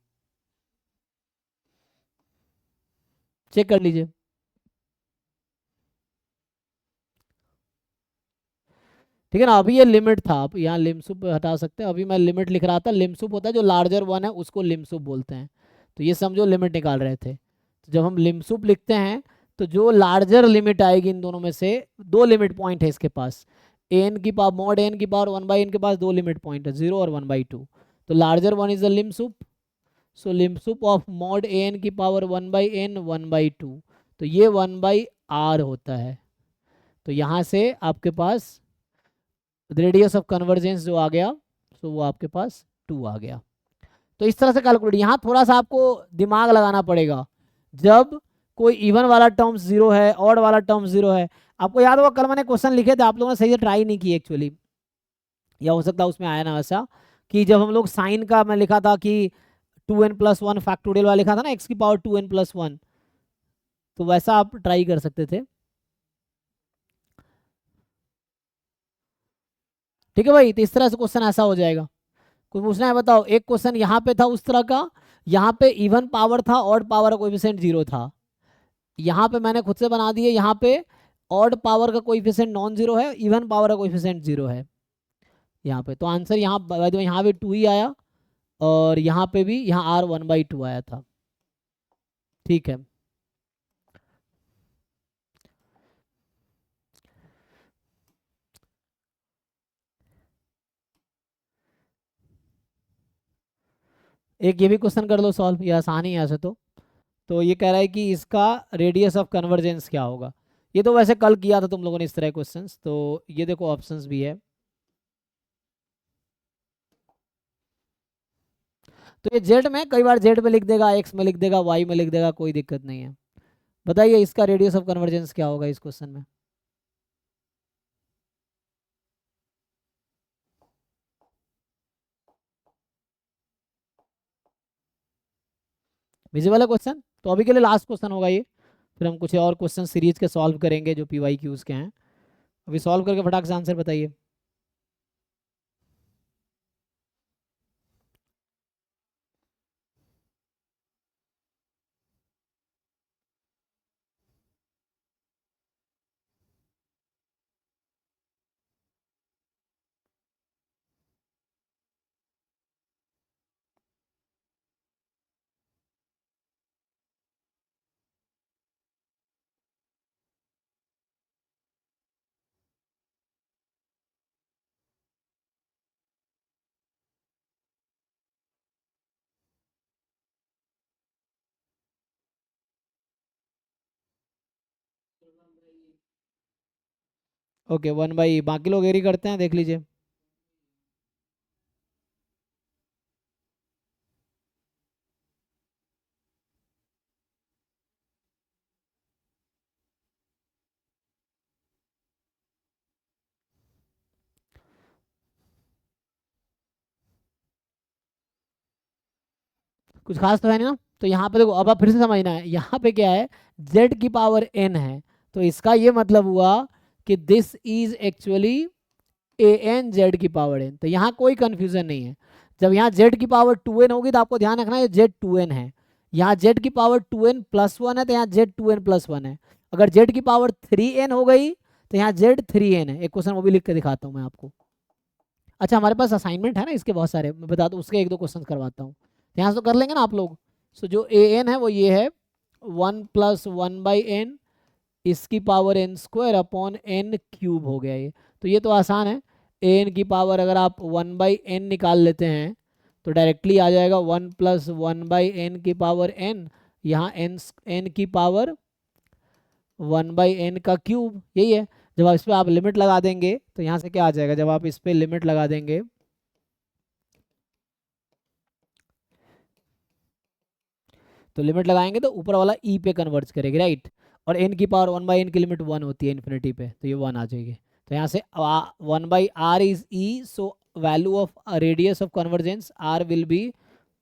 चेक कर लीजिए। ठीक है ना, अभी ये लिमिट था, आप यहाँ लिमसुप हटा सकते हैं, अभी मैं लिमिट लिख रहा था, लिमसुप होता है जो लार्जर वन है उसको लिमसुप बोलते हैं, तो ये समझो लिमिट निकाल रहे थे। तो जब हम लिमसुप लिखते हैं तो जो लार्जर लिमिट आएगी इन दोनों में से, दो लिमिट पॉइंट है इसके पास, एन की पावर मॉड एन की पावर 1/n के पास दो लिमिट पॉइंट है, 0 और 1/2, तो larger one is the limsup. So limsup of mod n की पावर 1/n 1/2, तो ये 1/r होता है। तो यहाँ से आपके पास रेडियस ऑफ कन्वर्जेंस जो आ गया, तो वो आपके पास 2 आ गया। तो इस तरह से कैलकुलेट, यहाँ थोड़ा सा आपको दिमाग लगाना पड़ेगा, जब कोई इवन वाला टर्म 0 है, ऑड वाला टर्म 0 है। आपको याद होगा कल मैंने क्वेश्चन लिखे थे, आप लोगों ने सही से ट्राई नहीं की एक्चुअली, या हो सकता है उसमें आया ना वैसा, कि जब हम लोग साइन का मैं लिखा था कि 2n+1 फैक्टोरियल वाला लिखा था ना, x की पावर 2n+1, तो वैसा आप ट्राई कर सकते थे। ठीक है भाई, तो इस तरह से क्वेश्चन ऐसा हो जाएगा। कुछ पूछना है बताओ, एक क्वेश्चन यहाँ पे था उस तरह का, यहाँ पे इवन पावर था, ऑड पावर का कोएफिशिएंट 0 था, यहाँ पे मैंने खुद से बना दिए, यहाँ पे ऑड पावर का कोएफिशिएंट नॉन जीरो है, इवन पावर का कोएफिशिएंट 0 है यहाँ पे, तो आंसर यहाँ यहाँ पे 2 ही आया, और यहाँ पे भी यहाँ r 1/2 आया था, ठीक है। एक ये भी क्वेश्चन कर लो सॉल्व, ये आसान ही है ऐसे तो ये कह रहा है कि इसका रेडियस ऑफ कन्वर्जेंस क्या होगा। ये तो वैसे कल किया था तुम लोगों ने इस तरह क्वेश्चंस, तो ये देखो ऑप्शंस भी है, तो ये जेड में कई बार जेड में लिख देगा, एक्स में लिख देगा, वाई में लिख देगा, कोई दिक्कत नहीं है। बताइए इसका रेडियस ऑफ कन्वर्जेंस क्या होगा इस क्वेश्चन में। विजिबल है क्वेश्चन, तो अभी के लिए लास्ट क्वेश्चन होगा ये, फिर हम कुछ और क्वेश्चन सीरीज के सॉल्व करेंगे जो PYQs के हैं। अभी सॉल्व करके फटाक से आंसर बताइए। ओके 1/, बाकी लोग एरी करते हैं, देख लीजिए। कुछ खास तो है नहीं ना, तो यहाँ पे देखो, अब आप फिर से समझना है, यहाँ पे क्या है, z की पावर n है, तो इसका ये मतलब हुआ कि this is actually an z की पावर n, तो यहाँ कोई कंफ्यूजन नहीं है। जब यहाँ z की पावर 2n होगी तो आपको ध्यान रखना है z 2n है, यहाँ z की पावर 2n+1 है, तो यहाँ z 2n+1 है। अगर z की पावर 3n हो गई तो यहाँ z 3n है। एक क्वेश्चन वो भी लिख के दिखाता हूँ मैं आपको। अच्छा हमारे पास असाइनमेंट है ना इसके बहुत सारे, मैं बता दूँ, उसके 1-2 क्वेश्चन करवाता हूँ, यहाँ से तो कर लेंगे ना आप लोग। सो जो ए एन है वो ये है 1+1/n इसकी power n square upon n cube हो गया ये। तो ये तो आसान है, ए एन की पावर अगर आप 1/n निकाल लेते हैं तो डायरेक्टली आ जाएगा 1+1/n की पावर n, यहाँ n की पावर 1/n का क्यूब, यही है। जब आप इस पर आप लिमिट लगा देंगे तो यहाँ से क्या आ जाएगा, जब आप इस पर लिमिट लगा देंगे तो लिमिट लगाएंगे तो ऊपर वाला ई पे कन्वर्ट करेगी, राइट। और n की पावर 1/n की लिमिट 1 होती है इन्फिनिटी पे, तो ये 1 आ जाएगी। तो यहाँ से 1/r is e, so value of radius of convergence r will be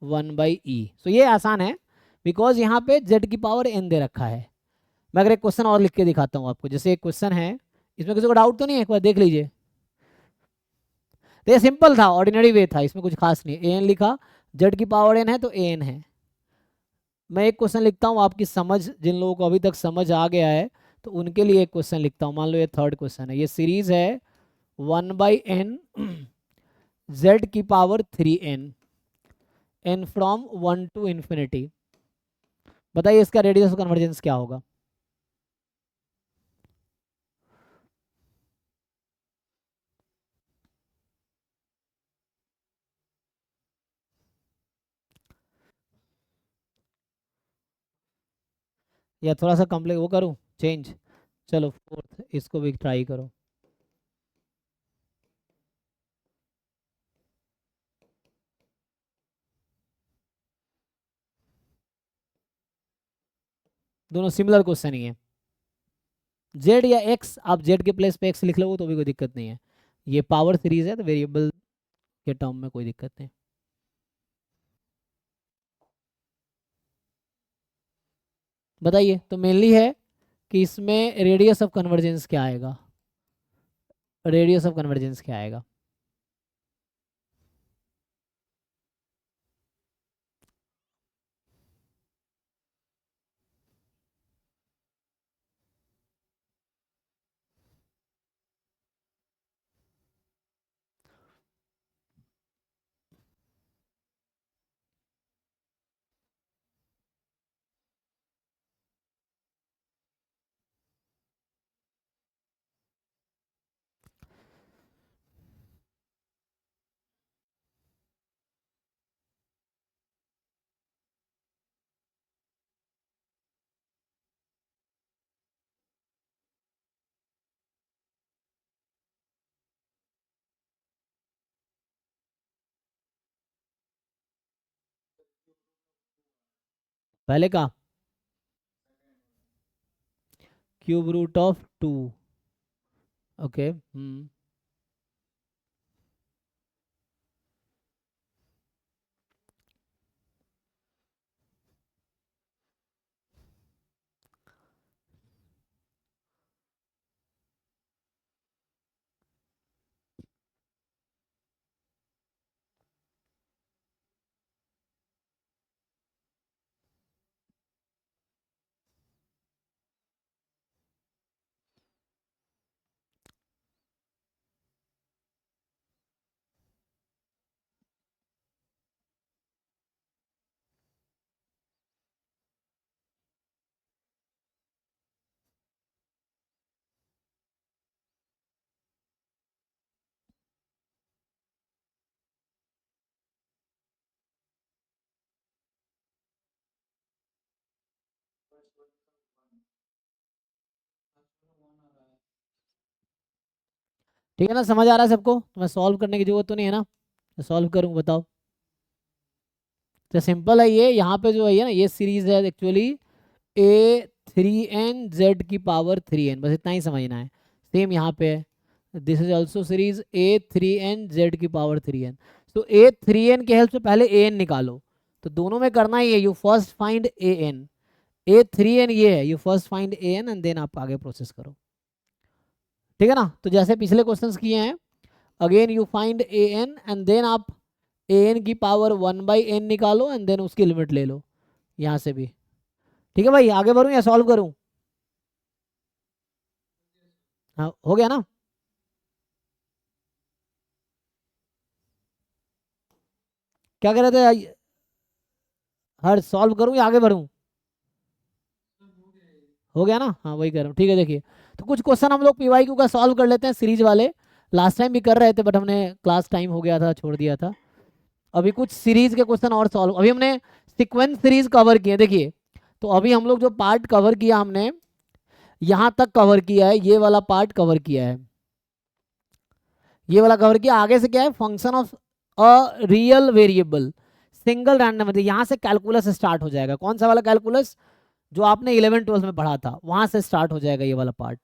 1/e। सो ये आसान है बिकॉज यहाँ पे z की पावर n दे रखा है। मैं अगर एक क्वेश्चन और लिख के दिखाता हूँ आपको, जैसे एक क्वेश्चन है, इसमें किसी को डाउट तो नहीं है, एक बार देख लीजिए। तो ये सिंपल था, ऑर्डिनरी वे था, इसमें कुछ खास नहीं। an लिखा, z की पावर n है तो an है। मैं एक क्वेश्चन लिखता हूँ, आपकी समझ, जिन लोगों को अभी तक समझ आ गया है तो उनके लिए एक क्वेश्चन लिखता हूँ। मान लो ये थर्ड क्वेश्चन है, ये सीरीज है 1/n z की power 3n n from 1 to infinity। बताइए इसका रेडियस ऑफ कन्वर्जेंस क्या होगा। या थोड़ा सा कम्प्लेक्स वो करूँ, चेंज। चलो फोर्थ इसको भी ट्राई करो। दोनों सिमिलर क्वेश्चन ही है। जेड या एक्स, आप जेड के प्लेस पे एक्स लिख लो तो भी कोई दिक्कत नहीं है। ये पावर सीरीज है तो वेरिएबल के टर्म में कोई दिक्कत नहीं। बताइए, तो मेनली है कि इसमें रेडियस ऑफ कन्वर्जेंस क्या आएगा, रेडियस ऑफ कन्वर्जेंस क्या आएगा। पहले का क्यूब रूट ऑफ 2। ओके, ठीक है ना, समझ आ रहा है सबको। तो मैं सॉल्व करने की जरूरत तो नहीं है ना, मैं सॉल्व करूँ, बताओ। तो सिंपल है ये, यहाँ पे जो है ना ये सीरीज है एक्चुअली a3n z की पावर 3n, बस इतना ही समझना है। सेम यहाँ पे है, this is also series a3n z की पावर 3n। तो a3n के हेल्प से पहले an निकालो, तो दोनों में करना ही है, you first find an, a3n ये है, you first find an and then आप आगे प्रोसेस करो। ठीक है ना, तो जैसे पिछले क्वेश्चंस किए हैं, again you find an and then आप an की पावर 1/n निकालो एंड देन उसकी लिमिट ले लो यहाँ से भी। ठीक है भाई, आगे बढ़ूँ या सॉल्व करूँ। हाँ हो गया ना। क्या कह रहे थे। हर सॉल्व करूँ या आगे बढ़ूँ? हो गया ना? हाँ वही कर रहा हूँ, ठीक है। देखिए तो कुछ क्वेश्चन हम लोग पीवाईक्यू का सॉल्व कर लेते हैं सीरीज वाले। लास्ट टाइम भी कर रहे थे बट हमने क्लास टाइम हो गया था, छोड़ दिया था। अभी कुछ सीरीज के क्वेश्चन और सॉल्व, अभी हमने सीक्वेंस सीरीज कवर किए। देखिए तो अभी हम लोग जो पार्ट कवर किया हमने, यहाँ तक कवर किया है, ये वाला पार्ट कवर किया है, ये वाला कवर किया। आगे से क्या है? Function of a real variable single random, मतलब यहाँ से कैलकुलस स्टार्ट हो जाएगा। कौन सा वाला कैलकुलस? जो आपने 11 12 में पढ़ा था, वहां से स्टार्ट हो जाएगा ये वाला part,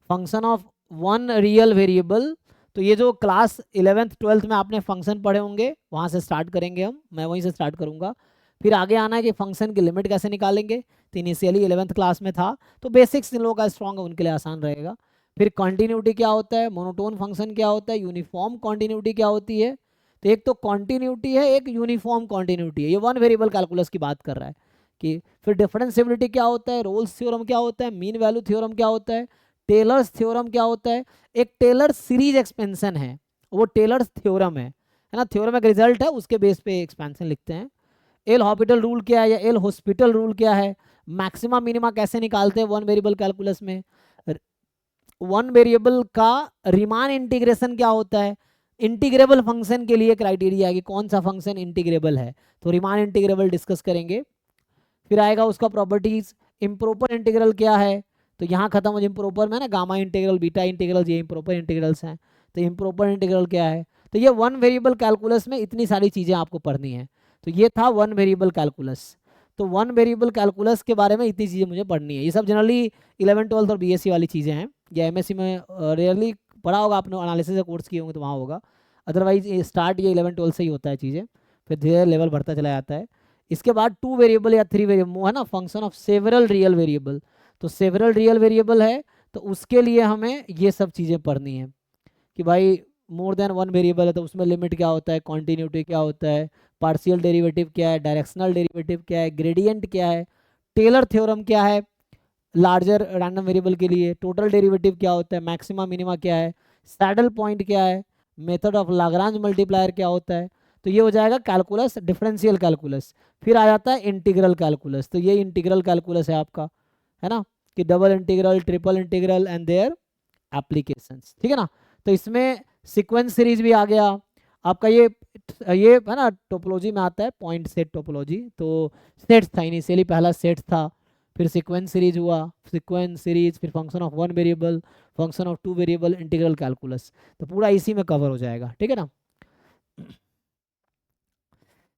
function of one real variable. तो ये जो क्लास 11th 12th में आपने फंक्शन पढ़े होंगे वहां से स्टार्ट करेंगे हम, मैं वहीं से स्टार्ट करूंगा। फिर आगे आना है कि फंक्शन की लिमिट कैसे निकालेंगे, तो इनिशियली 11th क्लास में था, तो बेसिक्स इन लोगों का स्ट्रॉन्ग है, उनके लिए आसान रहेगा। फिर कंटिन्यूटी क्या होता है, मोनोटोन फंक्शन क्या होता है, यूनिफॉर्म कॉन्टिन्यूटी क्या होती है। तो एक तो कॉन्टिन्यूटी है, एक यूनिफॉर्म कॉन्टिन्यूटी है। ये वन वेरिएबल कैलकुलस की बात कर रहा है कि फिर डिफरेंशिएबिलिटी क्या होता है, रोल्स थ्योरम क्या होता है, मीन वैल्यू थ्योरम क्या होता है, टेलर्स थ्योरम क्या होता है। एक टेलर सीरीज एक्सपेंशन है, वो टेलर्स थ्योरम है ना। थ्योरम एक रिजल्ट है, उसके बेस पे एक्सपेंशन लिखते हैं। एल हॉस्पिटल रूल क्या है या एल हॉस्पिटल रूल क्या है, मैक्सिमा मिनिमा कैसे निकालते हैं वन वेरिएबल कैलकुलस में, वन वेरिएबल का रीमान इंटीग्रेशन क्या होता है, इंटीग्रेबल फंक्शन के लिए क्राइटेरिया है कि कौन सा फंक्शन इंटीग्रेबल है, तो रीमान इंटीग्रेबल डिस्कस करेंगे। फिर आएगा उसका प्रॉपर्टीज, इम्प्रोपर इंटीग्रल क्या है, तो यहाँ खत्म हो, इम्प्रोपर में ना गामा इंटीग्रल बीटा इंटीग्रल, ये इम्प्रोपर इंटीग्रल्स हैं, तो इम्प्रोपर इंटीग्रल क्या है। तो ये वन वेरिएबल कैलकुलस में इतनी सारी चीज़ें आपको पढ़नी है। तो ये था वन वेरिएबल कैलकुलस। तो वन वेरिएबल कैलकुलस के बारे में इतनी चीज़ें मुझे पढ़नी है। ये सब जनरली 11th 12th और बीएससी वाली चीज़ें हैं, या एमएससी में रेयरली पढ़ा होगा आपने, एनालिसिस का कोर्स किए होंगे तो वहाँ होगा। अदरवाइज स्टार्ट ये 11th 12th से ही होता है चीज़ें, फिर धीरे लेवल बढ़ता चला जाता है। इसके बाद टू वेरिएबल या थ्री वेरिएबल है ना, function of several real variable. तो सेवरल रियल वेरिएबल है, तो उसके लिए हमें ये सब चीज़ें पढ़नी है कि भाई मोर देन वन वेरिएबल है तो उसमें लिमिट क्या होता है, कॉन्टिन्यूटी क्या होता है, पार्शियल डेरिवेटिव क्या है, डायरेक्शनल डेरिवेटिव क्या है, ग्रेडियंट क्या है, टेलर थ्योरम क्या है लार्जर रैंडम वेरिएबल के लिए, टोटल डेरिवेटिव क्या होता है, मैक्सिमा मिनिमा क्या है, सैडल पॉइंट क्या है, मेथड ऑफ लाग्रांज मल्टीप्लायर क्या होता है। तो ये हो जाएगा कैलकुलस, डिफरेंशियल कैलकुलस। फिर आ जाता है इंटीग्रल कैलकुलस, तो ये इंटीग्रल कैलकुलस है आपका, है ना, कि double integral, triple integral and their applications, ठीक है ना। तो इसमें सीक्वेंस सीरीज भी आ गया आपका, ये है ना टोपोलॉजी में आता है, पॉइंट सेट टोपोलॉजी। तो सेट्स था इनिशियली, पहला सेट्स था, फिर सीक्वेंस सीरीज हुआ, सीक्वेंस सीरीज, फिर function of one variable, function of two variable, integral calculus. तो पूरा इसी में कवर हो जाएगा, ठीक है ना।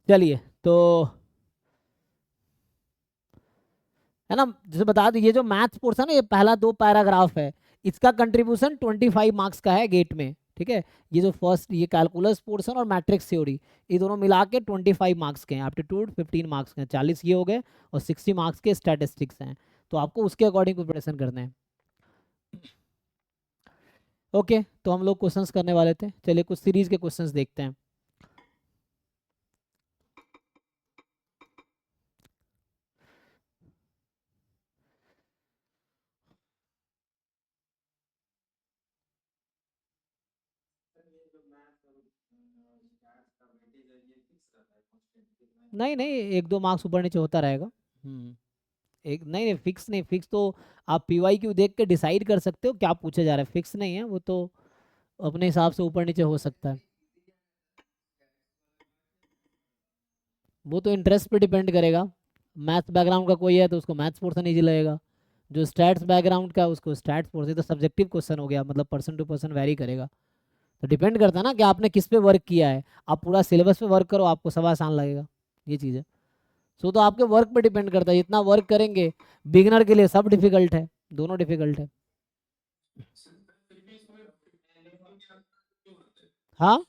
चलिए तो है ना, जैसे बता दो, ये जो मैथ्स पोर्शन है ये पहला 2 पैराग्राफ है, इसका कंट्रीब्यूशन 25 मार्क्स का है गेट में, ठीक है। ये जो फर्स्ट ये कैलकुलस पोर्शन और मैट्रिक्स थ्योरी, ये दोनों मिला के 25 मार्क्स के हैं, एप्टीट्यूड 15 मार्क्स के हैं, 40 ये हो गए, और 60 मार्क्स के स्टैटिस्टिक्स हैं। तो आपको उसके अकॉर्डिंग प्रिपरेशन करना है। ओके तो हम लोग क्वेश्चंस करने वाले थे, चलिए कुछ सीरीज के क्वेश्चंस देखते हैं। नहीं नहीं, 1 2 मार्क्स ऊपर नीचे होता रहेगा। एक नहीं नहीं, फिक्स नहीं, फिक्स तो आप पीवाई क्यू देख के डिसाइड कर सकते हो क्या पूछे जा रहा है, फिक्स नहीं है वो तो, अपने हिसाब से ऊपर नीचे हो सकता है। वो तो इंटरेस्ट पे डिपेंड करेगा, मैथ्स बैकग्राउंड का कोई है तो उसको मैथ्स पोर्शन ईजी लगेगा, जो स्टैट्स बैकग्राउंड का उसको स्टैट्स पोर्शन, तो सब्जेक्टिव क्वेश्चन हो गया, मतलब पर्सन टू पर्सन वेरी करेगा। तो डिपेंड करता है ना कि आपने किस पे वर्क किया है, आप पूरा सिलेबस पे वर्क करो आपको सब आसान लगेगा, ये चीज़ है। सो तो आपके वर्क पे डिपेंड करता है, जितना वर्क करेंगे, बिगिनर के लिए सब डिफिकल्ट है, दोनों डिफिकल्ट है। हाँ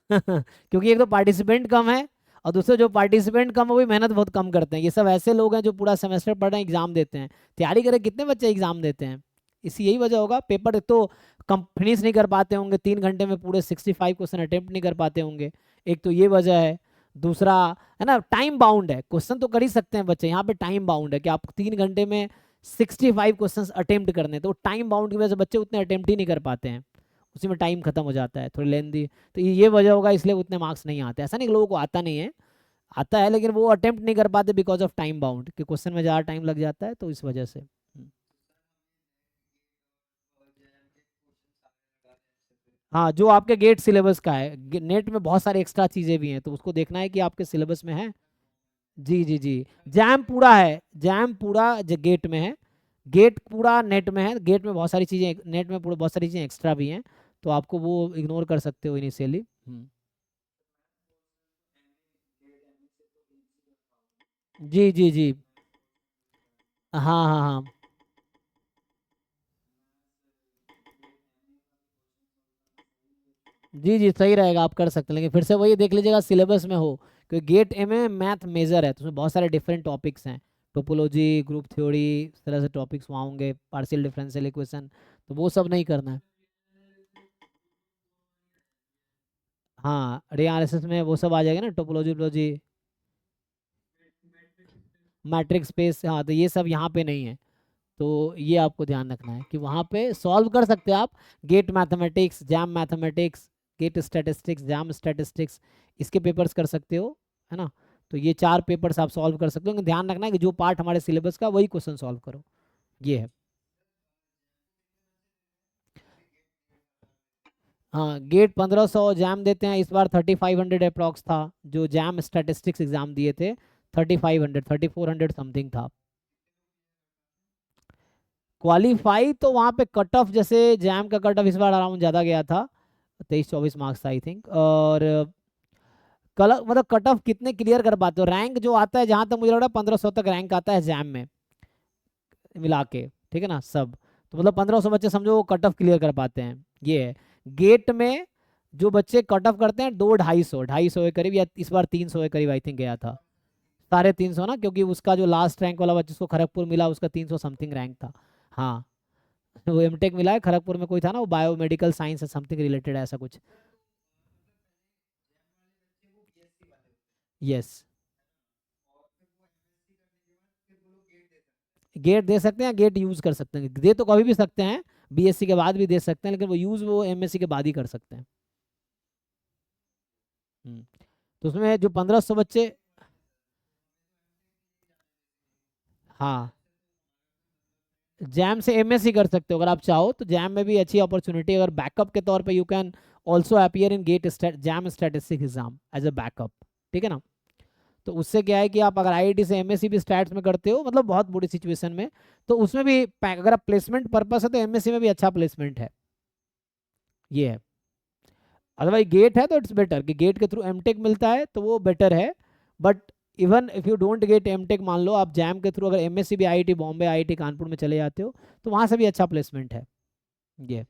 क्योंकि एक तो पार्टिसिपेंट कम है, और दूसरे जो पार्टिसिपेंट कम है वही मेहनत बहुत कम करते हैं। ये सब ऐसे लोग हैं जो पूरा सेमेस्टर पढ़ रहे हैं, एग्जाम देते हैं, तैयारी करें कितने बच्चे एग्जाम देते हैं, इसी यही वजह होगा। पेपर तो कम फिनिश नहीं कर पाते होंगे, 3 घंटे में पूरे 65 क्वेश्चन अटेम्प्ट नहीं कर पाते होंगे, एक तो ये वजह है। दूसरा है ना, टाइम बाउंड है, क्वेश्चन तो कर ही सकते हैं बच्चे, यहाँ पे टाइम बाउंड है कि आप 3 घंटे में 65 क्वेश्चन अटेम्प्ट करने, तो टाइम बाउंड की वजह से बच्चे उतने अटेम्प्ट ही नहीं कर पाते हैं, उसी में टाइम खत्म हो जाता है, थोड़ी लेंदी। तो ये वजह होगा, इसलिए उतने मार्क्स नहीं आते। ऐसा नहीं कि लोगों को आता नहीं है, आता है, लेकिन वो अटेम्प्ट नहीं कर पाते बिकॉज ऑफ टाइम बाउंड, कि क्वेश्चन में ज़्यादा टाइम लग जाता है, तो इस वजह से। हाँ, जो आपके गेट सिलेबस का है, नेट में बहुत सारी एक्स्ट्रा चीज़ें भी हैं, तो उसको देखना है कि आपके सिलेबस में है। जी जी जी। जैम पूरा है, जैम पूरा गेट में है, गेट पूरा नेट में है। गेट में बहुत सारी चीज़ें, नेट में पूरा बहुत सारी चीज़ें एक्स्ट्रा भी हैं, तो आपको वो इग्नोर कर सकते हो इनिशियली। जी जी जी। हाँ हाँ हाँ। जी जी, सही रहेगा, आप कर सकते हैं, लेकिन फिर से वही देख लीजिएगा सिलेबस में हो, क्योंकि गेट ए में मैथ मेजर है, तो उसमें बहुत सारे डिफरेंट टॉपिक्स हैं, टोपोलॉजी, ग्रुप थ्योरी, इस तरह से टॉपिक्स वहाँ होंगे, पार्शियल डिफरेंशियल इक्वेशन, तो वो सब नहीं करना है। हाँ, रे एनालिसिस में वो सब आ जाएगा ना, टोपोलॉजी, मैट्रिक्स स्पेस, हाँ, तो ये सब यहाँ पे नहीं है। तो ये आपको ध्यान रखना है कि वहाँ पे सॉल्व कर सकते हैं आप, GATE mathematics, JAM mathematics, GATE statistics, JAM statistics, इसके पेपर्स कर सकते हो, है ना। तो ये 4 पेपर्स आप सॉल्व कर सकते हो, लेकिन ध्यान रखना है कि जो पार्ट हमारे सिलेबस का, वही क्वेश्चन सॉल्व करो, ये है। हाँ, गेट 1500, जैम देते हैं इस बार 3500 अप्रॉक्स था, जो जैम स्टैटिस्टिक्स एग्जाम दिए थे, 3500, 3400 समथिंग था। क्वालिफाई तो वहाँ पे कट ऑफ, जैसे जैम का कट ऑफ इस बार अराउंड ज़्यादा गया था, 23-24 मार्क्स आई थिंक। और कल मतलब कट ऑफ कितने क्लियर कर पाते हो, रैंक जो आता है, जहाँ तक मुझे लग रहा है 1500 तक रैंक आता है जैम में मिला के, ठीक है ना सब। तो मतलब 1500 बच्चे समझो वो कट ऑफ क्लियर कर पाते हैं, ये है। गेट में जो बच्चे कट ऑफ करते हैं, 2 250 के करीब, या इस बार 300 के करीब आई थिंक गया था, 350 ना, क्योंकि उसका जो लास्ट रैंक वाला बच्चा जिसको खड़गपुर मिला, उसका 300 समथिंग रैंक था। हाँ, वो एमटेक मिला है खड़गपुर में, कोई था ना, वो बायोमेडिकल साइंस है, समथिंग रिलेटेड है, ऐसा कुछ। यस, गेट दे सकते हैं, गेट यूज कर सकते हैं, दे तो कभी भी सकते हैं, बीएससी के बाद भी दे सकते हैं, लेकिन वो यूज वो एमएससी के बाद ही कर सकते हैं। हम्म, तो उसमें जो 1500 बच्चे, हाँ, जैम से एमएससी कर सकते हो अगर आप चाहो, तो जैम में भी अच्छी अपॉर्चुनिटी, अगर बैकअप के तौर पे you can also appear in GATE JAM statistics exam as a backup, ठीक है ना। तो उससे क्या है कि आप अगर आईआईटी से एमएससी भी स्टैट्स में करते हो, मतलब बहुत बुरी सिचुएशन में, तो उसमें भी अगर आप प्लेसमेंट पर्पस है, तो एमएससी में भी अच्छा प्लेसमेंट है, ये है। अदरवाइज गेट है तो इट्स बेटर, कि गेट के थ्रू एमटेक मिलता है तो वो बेटर है। But even if you don't get MTech, मान लो आप जैम के थ्रू अगर एमएससी भी आईआईटी बॉम्बे, आईआईटी कानपुर में चले जाते हो, तो वहाँ से भी अच्छा प्लेसमेंट है, ये।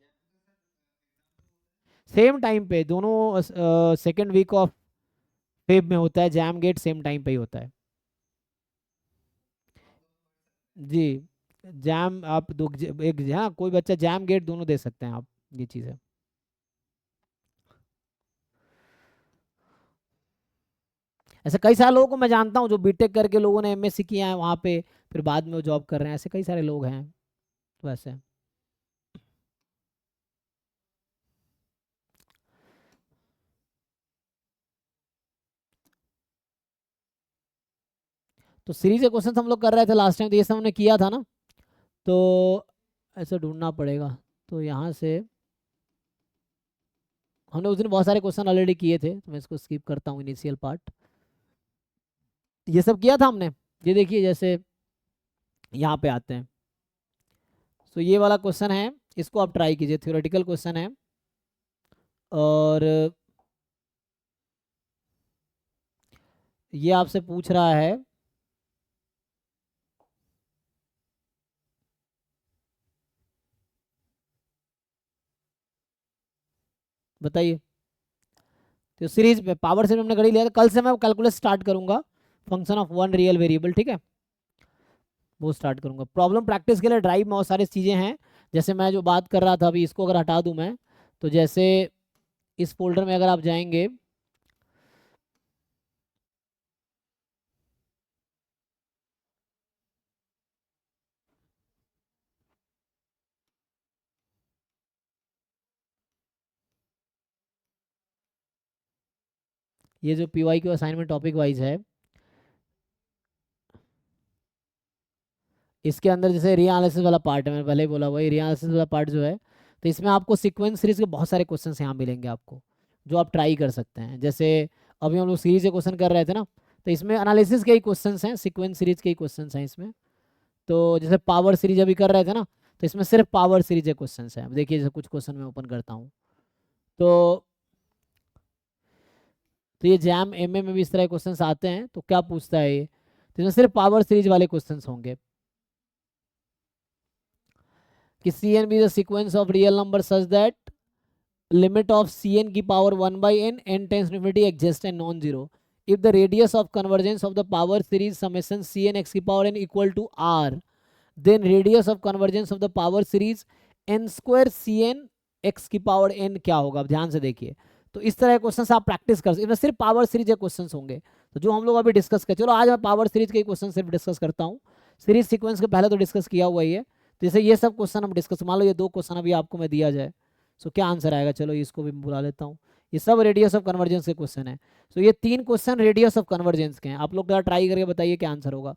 सेम टाइम पे दोनों, सेकेंड वीक ऑफ फेब में होता है, जैम गेट सेम टाइम पे ही होता है। जी, जैम आप दो, एक, हाँ, कोई बच्चा जैम गेट दोनों दे सकते हैं आप, ये चीज़ है। ऐसे कई सारे लोगों को मैं जानता हूँ, जो बीटेक करके लोगों ने एमएससी किया है वहाँ पे, फिर बाद में वो जॉब कर रहे हैं, ऐसे कई सारे लोग हैं वैसे। तो सीरीज के क्वेश्चन हम लोग कर रहे थे लास्ट टाइम, तो ये सब हमने किया था ना, तो ऐसे ढूंढना पड़ेगा। तो यहाँ से हमने उस दिन बहुत सारे क्वेश्चन ऑलरेडी किए थे, तो मैं इसको स्किप करता हूँ, इनिशियल पार्ट ये सब किया था हमने। ये देखिए, जैसे यहाँ पे आते हैं, तो ये वाला क्वेश्चन है, इसको आप ट्राई कीजिए, थ्योरेटिकल क्वेश्चन है। और ये आपसे पूछ रहा है, बताइए। तो सीरीज में पावर से हमने गढ़ी लिया था, कल से मैं कैलकुलस स्टार्ट करूंगा, function of one real variable, ठीक है, वो स्टार्ट करूंगा। प्रॉब्लम प्रैक्टिस के लिए ड्राइव में बहुत सारी चीज़ें हैं, जैसे मैं जो बात कर रहा था अभी, इसको अगर हटा दूं मैं, तो जैसे इस फोल्डर में अगर आप जाएंगे, ये जो P Y Q assignment topic wise है, इसके अंदर जैसे रीएनालिसिस वाला पार्ट है, मैंने पहले ही बोला, वही रीएनालिसिस वाला पार्ट जो है, तो इसमें आपको सीक्वेंस सीरीज के बहुत सारे क्वेश्चंस यहाँ मिलेंगे आपको, जो आप ट्राई कर सकते हैं। जैसे अभी हम लोग सीरीज के क्वेश्चन कर रहे थे ना, तो इसमें एनालिसिस के ही क्वेश्चंस हैं, सीक्वेंस सीरीज के ही क्वेश्चंस हैं इसमें। तो जैसे पावर सीरीज अभी कर रहे थे ना, तो इसमें सिर्फ पावर सीरीज के क्वेश्चंस हैं। अब देखिए जैसे कुछ क्वेश्चन मैं ओपन करता हूँ, तो ये जैम एमए में भी इस तरह के क्वेश्चंस आते हैं। तो क्या पूछता है ये, तो इसमें सिर्फ पावर सीरीज वाले क्वेश्चंस होंगे कि Cn be the sequence of real number such that limit of Cn की power 1 by n tends to infinity exists and non-zero if the radius of convergence of the power series summation Cn x की power n equal to r, then radius of convergence of the power series n square Cn x की power n क्या होगा। अब ध्यान से देखिए, तो इस तरह के क्वेश्चंस आप प्रैक्टिस कर सकते हैं। इसमें सिर्फ पावर सीरीज के क्वेश्चंस होंगे, तो जो हम लोग अभी डिस्कस कर, चलो आज मैं पावर सीरीज के क्वेश्चन सिर्फ डिस्कस करता हूँ। सीरीज सीक्वेंस के पहले तो डिस्कस किया हुआ ही है, जैसे ये सब क्वेश्चन हम डिस्कस, मान लो ये 2 क्वेश्चन अभी आपको मैं दिया जाए, सो क्या आंसर आएगा। चलो इसको भी बुला लेता हूँ, ये सब रेडियस ऑफ कन्वर्जेंस के क्वेश्चन है। सो ये 3 क्वेश्चन रेडियस ऑफ कन्वर्जेंस के हैं। आप लोग ट्राई करके बताइए क्या आंसर होगा।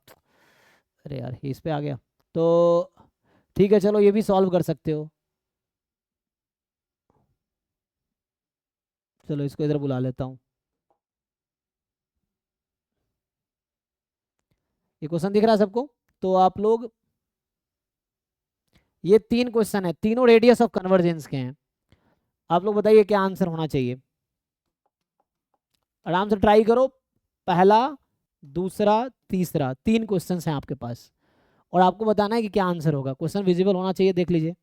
अरे यार इस पे आ गया, तो ठीक है चलो ये भी सॉल्व कर सकते हो। चलो इसको इधर बुला लेता हूँ। ये क्वेश्चन दिख रहा है सबको, तो आप लोग, ये 3 क्वेश्चन है, तीनों रेडियस ऑफ कन्वर्जेंस के हैं। आप लोग बताइए क्या आंसर होना चाहिए। आराम से ट्राई करो, पहला, दूसरा, तीसरा, 3 क्वेश्चन हैं आपके पास, और आपको बताना है कि क्या आंसर होगा। क्वेश्चन विजिबल होना चाहिए, देख लीजिए।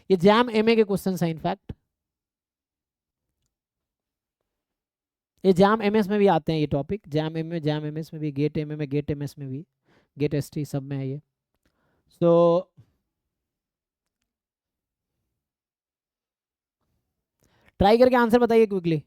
ये जैम एमए के क्वेश्चन हैं इनफैक्ट, ये जैम एमएस में भी आते हैं ये topic, jam MA, jam MS में भी, गेट एमए में, गेट एमएस में भी, गेट एसटी सब में है ये। सो ट्राई करके आंसर बताइए क्विकली।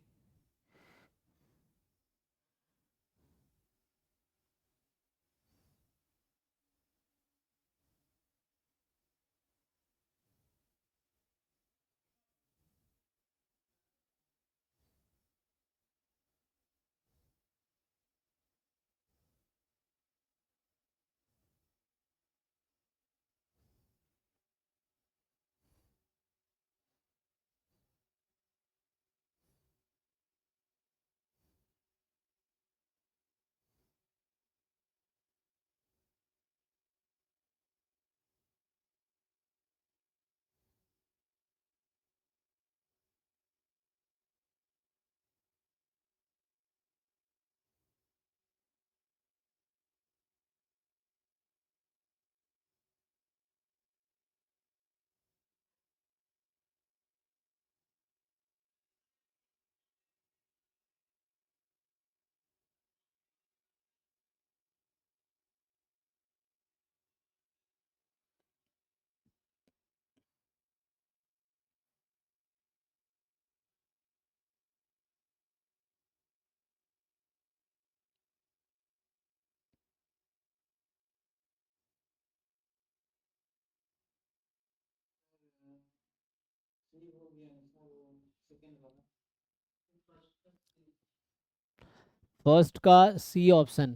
फर्स्ट का सी ऑप्शन,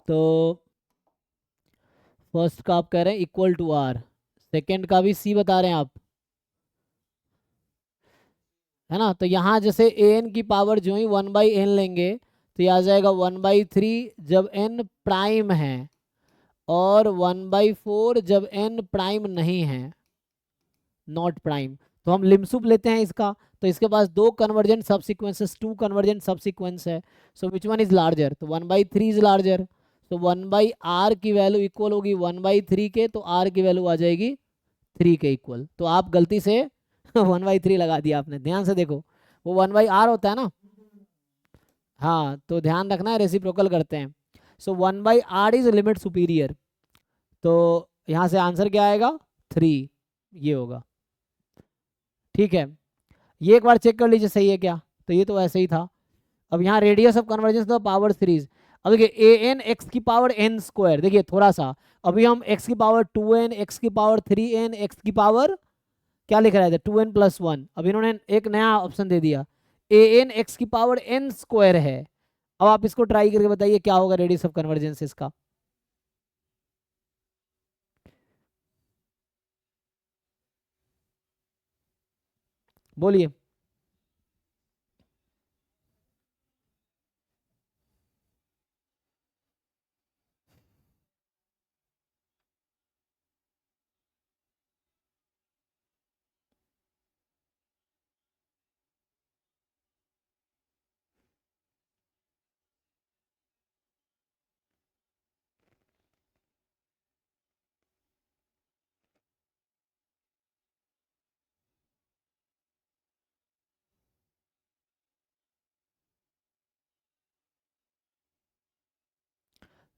तो फर्स्ट का आप कह रहे हैं इक्वल टू आर, सेकेंड का भी सी बता रहे हैं आप, है ना। तो यहाँ जैसे ए एन की पावर जो ही 1 बाई एन लेंगे, तो ये आ जाएगा 1/3 जब एन प्राइम है, और 1/4 जब एन प्राइम नहीं है, नॉट प्राइम। तो हम लिमसुप लेते हैं इसका, तो इसके पास 2 कन्वर्जेंट सब सीक्वेंसेस, 2 कन्वर्जेंट सब सीक्वेंस है। सो विच वन इज लार्जर, तो 1/3 इज लार्जर। तो 1/r की वैल्यू इक्वल होगी 1/3 के, तो r की वैल्यू आ जाएगी 3 के इक्वल। तो आप गलती से 1/3 लगा दिया आपने, ध्यान से देखो, वो 1/r होता है ना। हाँ तो ध्यान रखना है, रेसिप्रोकल करते हैं। सो 1/r इज लिमिट सुपीरियर, तो यहाँ से आंसर क्या आएगा 3, ये होगा। ठीक है, ये एक बार चेक कर लीजिए सही है क्या। तो ये तो ऐसे ही था। अब यहाँ रेडियस ऑफ कन्वर्जेंस तो पावर सीरीज, अब देखिए ए एन एक्स की पावर एन स्क्वायर, देखिए थोड़ा सा, अभी हम एक्स की पावर 2n, एक्स की पावर 3n, एक्स की पावर क्या लिख रहा है 2n+1। अब इन्होंने एक नया ऑप्शन दे दिया an x की पावर n स्क्वायर है। अब आप इसको ट्राई करके बताइए क्या होगा रेडियस ऑफ कन्वर्जेंस इसका। बोलिए।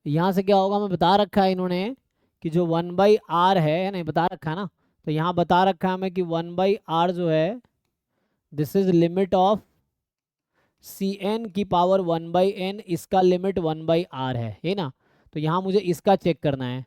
यहाँ से क्या होगा, हमें बता रखा है इन्होंने कि जो 1/r है नहीं बता रखा है ना, तो यहाँ बता रखा है हमें कि 1/r जो है this is limit of Cn की पावर 1/n, इसका लिमिट 1/r है, ये ना। तो यहाँ मुझे इसका चेक करना है।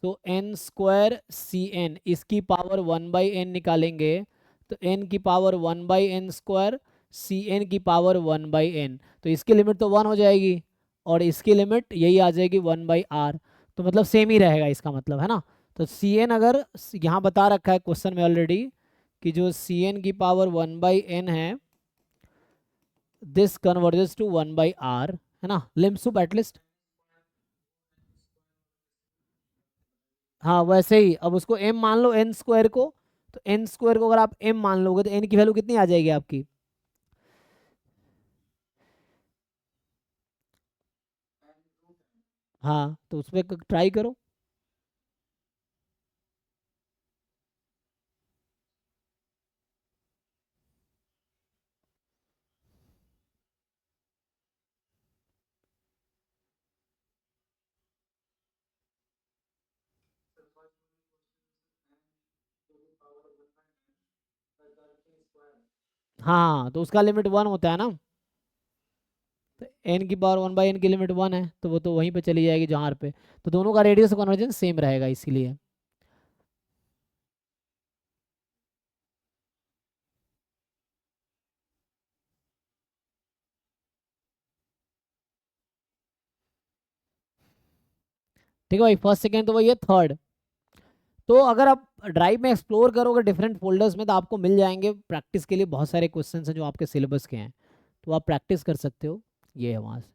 तो n स्क्वायर Cn इसकी पावर 1/n निकालेंगे तो n की पावर 1/n स्क्वायर Cn की पावर 1/n, तो इसकी लिमिट तो 1 हो जाएगी और इसकी लिमिट यही आ जाएगी 1/r। तो मतलब सेम ही रहेगा इसका मतलब, है ना। तो Cn अगर यहाँ बता रखा है क्वेश्चन में ऑलरेडी कि जो Cn की पावर 1/n है दिस कन्वर्जेस टू 1/r, है ना। लिम्सुप एटलीस्ट, हाँ वैसे ही। अब उसको m मान लो n स्क्वायर को, तो n स्क्वायर को अगर आप m मान लोगे तो n की वैल्यू कितनी आ जाएगी आपकी। हाँ तो उस पर ट्राई करो। हाँ तो उसका लिमिट 1 होता है ना, तो n की पावर 1/n की लिमिट 1 है तो वो तो वहीं पे चली जाएगी जहाँ पे। तो दोनों का रेडियस ऑफ कन्वर्जेंस सेम रहेगा इसीलिए। ठीक है भाई, फर्स्ट सेकेंड तो वही है। थर्ड, तो अगर आप ड्राइव में एक्सप्लोर करोगे डिफरेंट फोल्डर्स में तो आपको मिल जाएंगे प्रैक्टिस के लिए बहुत सारे क्वेश्चंस हैं जो आपके सिलेबस के हैं, तो आप प्रैक्टिस कर सकते हो। ये है वहाँ से।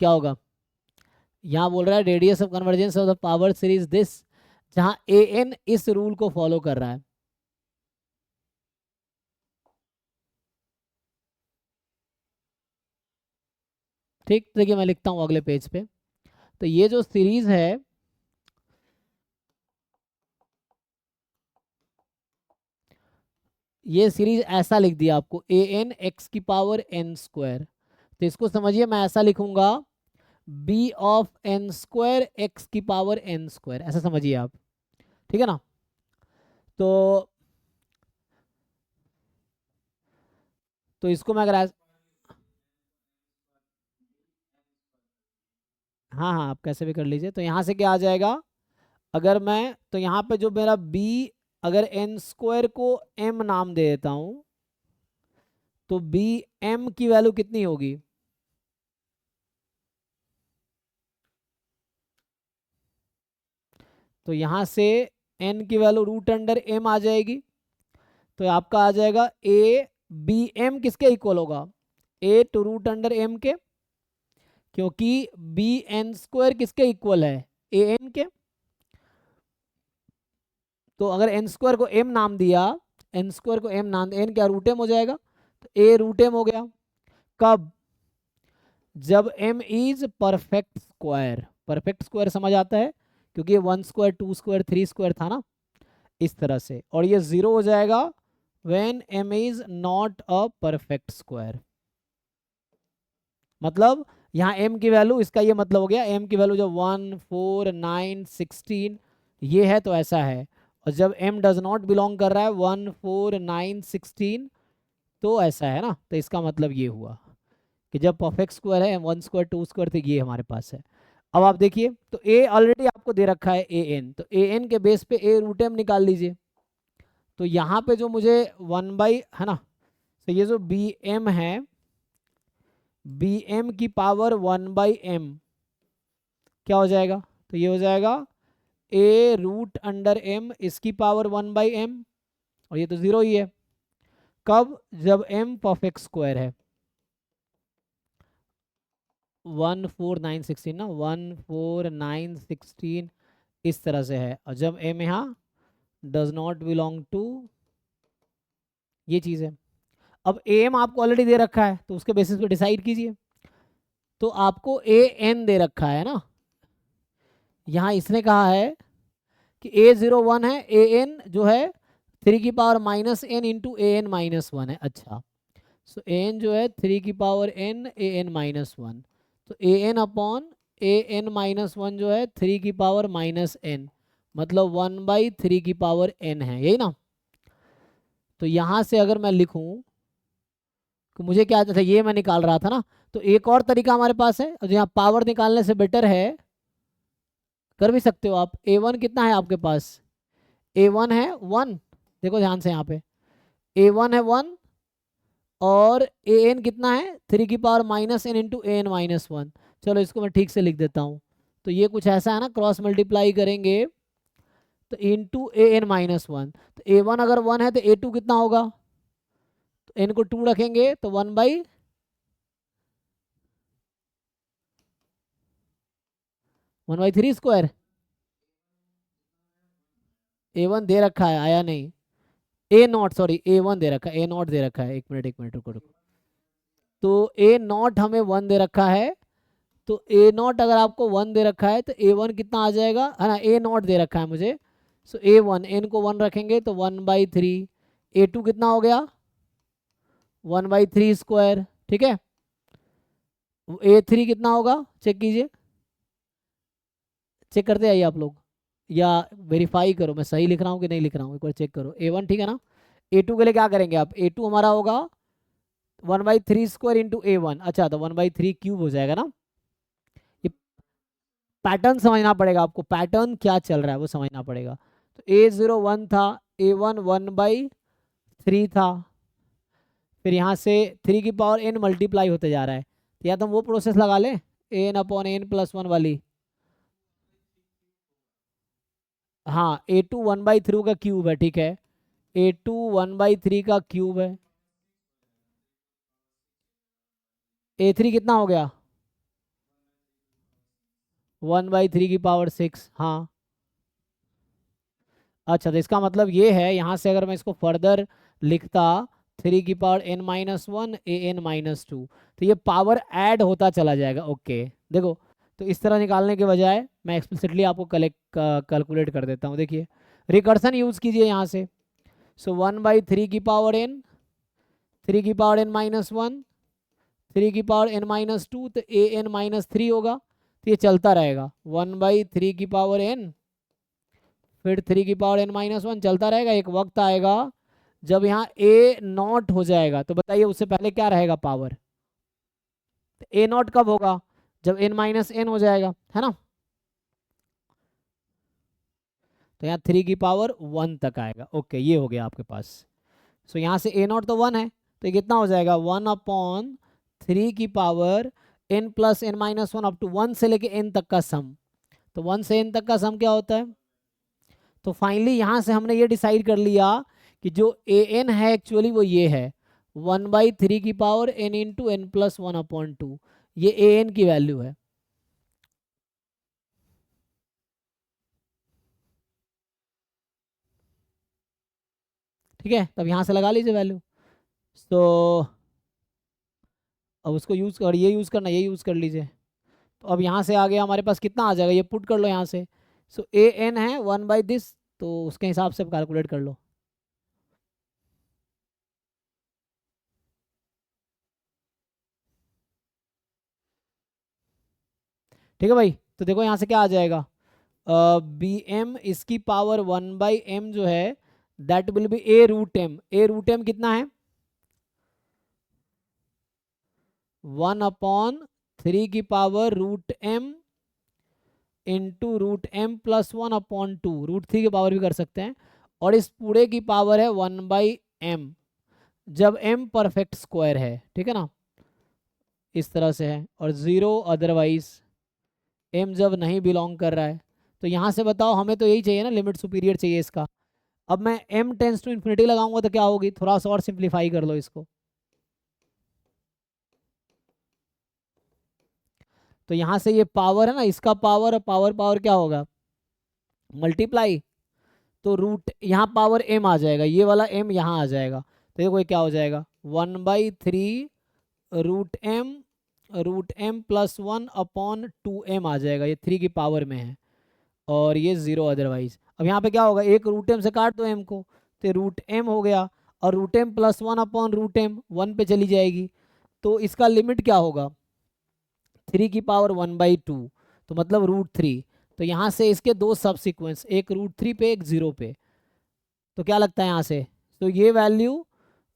क्या होगा, यहाँ बोल रहा है radius of convergence of the power series this, जहाँ ए एन इस रूल को फॉलो कर रहा है। ठीक, देखिए मैं लिखता हूँ अगले पेज पे। तो ये जो सीरीज है, ये सीरीज ऐसा लिख दिया आपको ए एन एक्स की पावर एन स्क्वायर। तो इसको समझिए, मैं ऐसा लिखूंगा b of n square x की पावर एन स्क्वायर, ऐसा समझिए आप। ठीक है ना। तो इसको मैं अगर हाँ हाँ आप कैसे भी कर लीजिए। तो यहाँ से क्या आ जाएगा, अगर मैं तो यहाँ पे जो मेरा b, अगर एन स्क्वायर को m नाम दे देता हूँ तो b m की वैल्यू कितनी होगी। तो यहाँ से n की वैल्यू रूट अंडर m आ जाएगी। तो आपका आ जाएगा a b m किसके इक्वल होगा, a to root under m के, क्योंकि बी एन स्क्वायर किसके इक्वल है, ए एन के। तो अगर एन स्क्वायर को एम नाम दिया, एन स्क्वायर को एम नाम, एन क्या रूट एम हो जाएगा, तो ए रूट एम हो गया। कब, जब m is perfect square. Perfect square समझ आता है, क्योंकि ये 1 स्क्वायर 2 स्क्वायर 3 स्क्वायर था ना, इस तरह से। और ये 0 हो जाएगा when m is not a perfect square. मतलब यहाँ m की वैल्यू, इसका ये मतलब हो गया m की वैल्यू जब 1 4 9 16 ये है तो ऐसा है, और जब m डज नॉट बिलोंग कर रहा है 1 4 9 16 तो ऐसा है ना। तो इसका मतलब ये हुआ कि जब परफेक्ट स्क्वायर है 1 स्क्वायर 2 स्क्वायर तो ये हमारे पास है। अब आप देखिए, तो a ऑलरेडी आपको दे रखा है ए एन, तो ए एन के बेस पे a रूट एम निकाल लीजिए। तो यहाँ पे जो मुझे 1 बाई है ना, तो ये जो बी एम है, बी एम की पावर 1 बाई एम क्या हो जाएगा, तो ये हो जाएगा ए रूट अंडर एम इसकी पावर 1 बाई एम, और ये तो 0 ही है। कब, जब m परफेक्ट स्क्वायर है, 1 4 9 16 ना, 1 4 9 16 इस तरह से है, और जब m यहाँ डज नॉट बिलोंग टू ये चीज़ है। अब am आपको ऑलरेडी दे रखा है, तो उसके बेसिस पे डिसाइड कीजिए। तो आपको ए एन दे रखा है ना, यहाँ इसने कहा है कि A01 है, ए एन जो है 3 की power minus N into A N minus 1 है। अच्छा, सो ए एन जो है 3 की power n A N minus 1, तो A N upon A N minus 1 जो है 3 की पावर माइनस एन, मतलब 1 बाई 3 की पावर n है, यही ना। तो यहाँ से अगर मैं लिखूँ तो मुझे क्या आता था, ये मैं निकाल रहा था ना, तो एक और तरीका हमारे पास है, और यहाँ पावर निकालने से बेटर है, कर भी सकते हो आप। A1 कितना है आपके पास, A1 है 1, देखो ध्यान से यहाँ पे A1 है 1, और ए एन कितना है 3 की power minus N into A N minus 1। चलो इसको मैं ठीक से लिख देता हूँ, तो ये कुछ ऐसा है ना, क्रॉस मल्टीप्लाई करेंगे तो इंटू ए एन माइनस 1, तो A1 अगर 1 है तो A2 कितना होगा, तो एन को 2 रखेंगे तो 1 बाई 3 स्क्वायर। A1 दे रखा है, आया नहीं, ए नॉट, सॉरी A1 दे रखा है, ए नॉट दे रखा है, एक मिनट रुको रुको। तो ए नॉट हमें 1 दे रखा है, तो ए नॉट अगर आपको 1 दे रखा है तो A1 कितना आ जाएगा, है ना, ए नॉट दे रखा है मुझे, सो A1 एन को 1 रखेंगे तो 1 बाई 3, A2 कितना हो गया 1 बाई 3 स्क्वायर, ठीक है। A3 कितना होगा चेक कीजिए, चेक करते आइए आप लोग, या वेरीफाई करो मैं सही लिख रहा हूँ कि नहीं लिख रहा हूँ, एक बार चेक करो। A1 ठीक है ना, A2 के लिए क्या करेंगे आप, A2 हमारा होगा 1 बाई 3 स्क्वायर इंटू A1, अच्छा तो 1 बाई 3 क्यूब हो जाएगा ना। ये पैटर्न समझना पड़ेगा आपको, पैटर्न क्या चल रहा है वो समझना पड़ेगा। तो A01 था, A1 1 बाई 3 था, फिर यहाँ से 3 की पावर n मल्टीप्लाई होते जा रहा है, तो या तो हम वो प्रोसेस लगा लें A N upon N plus 1 वाली, हाँ A2 1 बाई 3 का क्यूब है, ठीक है, A2 1 बाई 3 का क्यूब है, A3 कितना हो गया 1 बाई 3 की पावर 6, हाँ। अच्छा, तो इसका मतलब ये है, यहाँ से अगर मैं इसको फर्दर लिखता 3 की power n minus 1 A N minus 2, तो ये पावर ऐड होता चला जाएगा। ओके देखो, तो इस तरह निकालने के बजाय मैं एक्सप्लिसिटली आपको कैलकुलेट कर देता हूँ। देखिए रिकर्सन यूज़ कीजिए यहाँ से, सो 1 बाई 3 की पावर n, 3 की पावर n माइनस 1, 3 की पावर n माइनस 2, तो ए एन माइनस 3 होगा, तो ये चलता रहेगा 1 बाई 3 की पावर n, फिर 3 की पावर n माइनस 1 चलता रहेगा। एक वक्त आएगा जब यहाँ ए नॉट हो जाएगा, तो बताइए उससे पहले क्या रहेगा पावर, तो ए नॉट कब होगा, जब n माइनस एन हो जाएगा, है ना। तो यहाँ 3 की पावर 1 तक आएगा। ओके ये हो गया आपके पास। सो यहाँ से ए नॉट तो 1 है, तो ये कितना हो जाएगा 1 अपॉन 3 की power n plus n minus 1 up to 1 से लेके n तक का सम, तो 1 से n तक का सम क्या होता है। तो फाइनली यहाँ से हमने ये डिसाइड कर लिया कि जो ए एन है एक्चुअली वो ये है 1 बाई 3 की power n into n plus 1 upon 2, ये ए एन की वैल्यू है। ठीक है, तब यहाँ से लगा लीजिए वैल्यू। तो अब उसको यूज़ कर, ये यूज़ करना, ये यूज़ कर लीजिए। तो अब यहाँ से आ गया हमारे पास, कितना आ जाएगा, ये पुट कर लो यहाँ से। सो ए एन है 1/दिस, तो उसके हिसाब से कैलकुलेट कर लो। ठीक है भाई, तो देखो यहाँ से क्या आ जाएगा, बी एम इसकी पावर 1/m जो है that will be a root m. A root m कितना है, 1/3 की power root m into root m plus 1/2, √3 की पावर भी कर सकते हैं। और इस पूरे की पावर है 1/m, जब m परफेक्ट स्क्वायर है, ठीक है ना, इस तरह से है, और 0 अदरवाइज m जब नहीं बिलोंग कर रहा है। तो यहाँ से बताओ, हमें तो यही चाहिए ना, लिमिट सुपीरियर चाहिए इसका। अब मैं m टेंस टू इन्फिनिटी लगाऊंगा तो क्या होगी, थोड़ा सा और सिंप्लीफाई कर लो इसको। तो यहाँ से ये पावर है ना, इसका पावर, पावर पावर क्या होगा, मल्टीप्लाई। तो रूट यहाँ पावर m आ जाएगा, ये वाला m यहाँ आ जाएगा, तो देखो ये क्या हो जाएगा, 1/3 रूट एम प्लस 1/2m आ जाएगा, ये 3 की पावर में है, और ये 0 अदरवाइज। अब यहाँ पे क्या होगा, एक रूट एम से काट दो m को, तो रूट एम हो गया, और रूट एम प्लस 1/√m 1 पे चली जाएगी। तो इसका लिमिट क्या होगा, 3 की पावर 1/2, तो मतलब √3। तो यहाँ से इसके दो सब सीक्वेंस, एक √3 पे, एक 0 पे। तो क्या लगता है यहाँ से, तो ये वैल्यू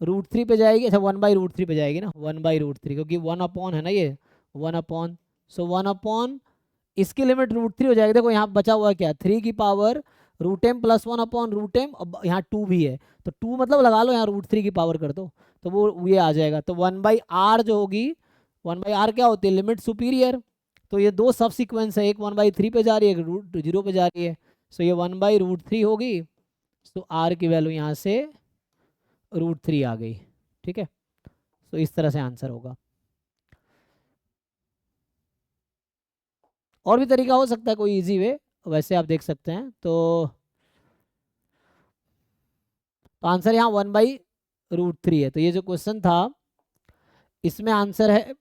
√3 पे जाएगी, अच्छा 1/√3 पे जाएगी ना, 1/√3, क्योंकि 1 है ना ये, 1 सो 1 इसकी लिमिट √3 हो जाएगी। देखो यहाँ बचा हुआ है क्या, 3 की power root m plus 1/√m, अब यहाँ 2 भी है, तो 2 मतलब लगा लो यहाँ √3 की पावर कर दो, तो वो ये आ जाएगा। तो 1/r जो होगी, 1/r क्या होती है, लिमिट सुपीरियर। तो ये दो सब सीक्वेंस है, एक 1/3 पे जा रही है, एक √0 पे जा रही है, सो ये 1/√3 होगी। तो आर की वैल्यू यहाँ से √3 आ गई। ठीक है, तो इस तरह से आंसर होगा। और भी तरीका हो सकता है कोई इजी वे, वैसे आप देख सकते हैं। तो आंसर यहाँ 1/√3 है। तो ये जो क्वेश्चन था इसमें आंसर है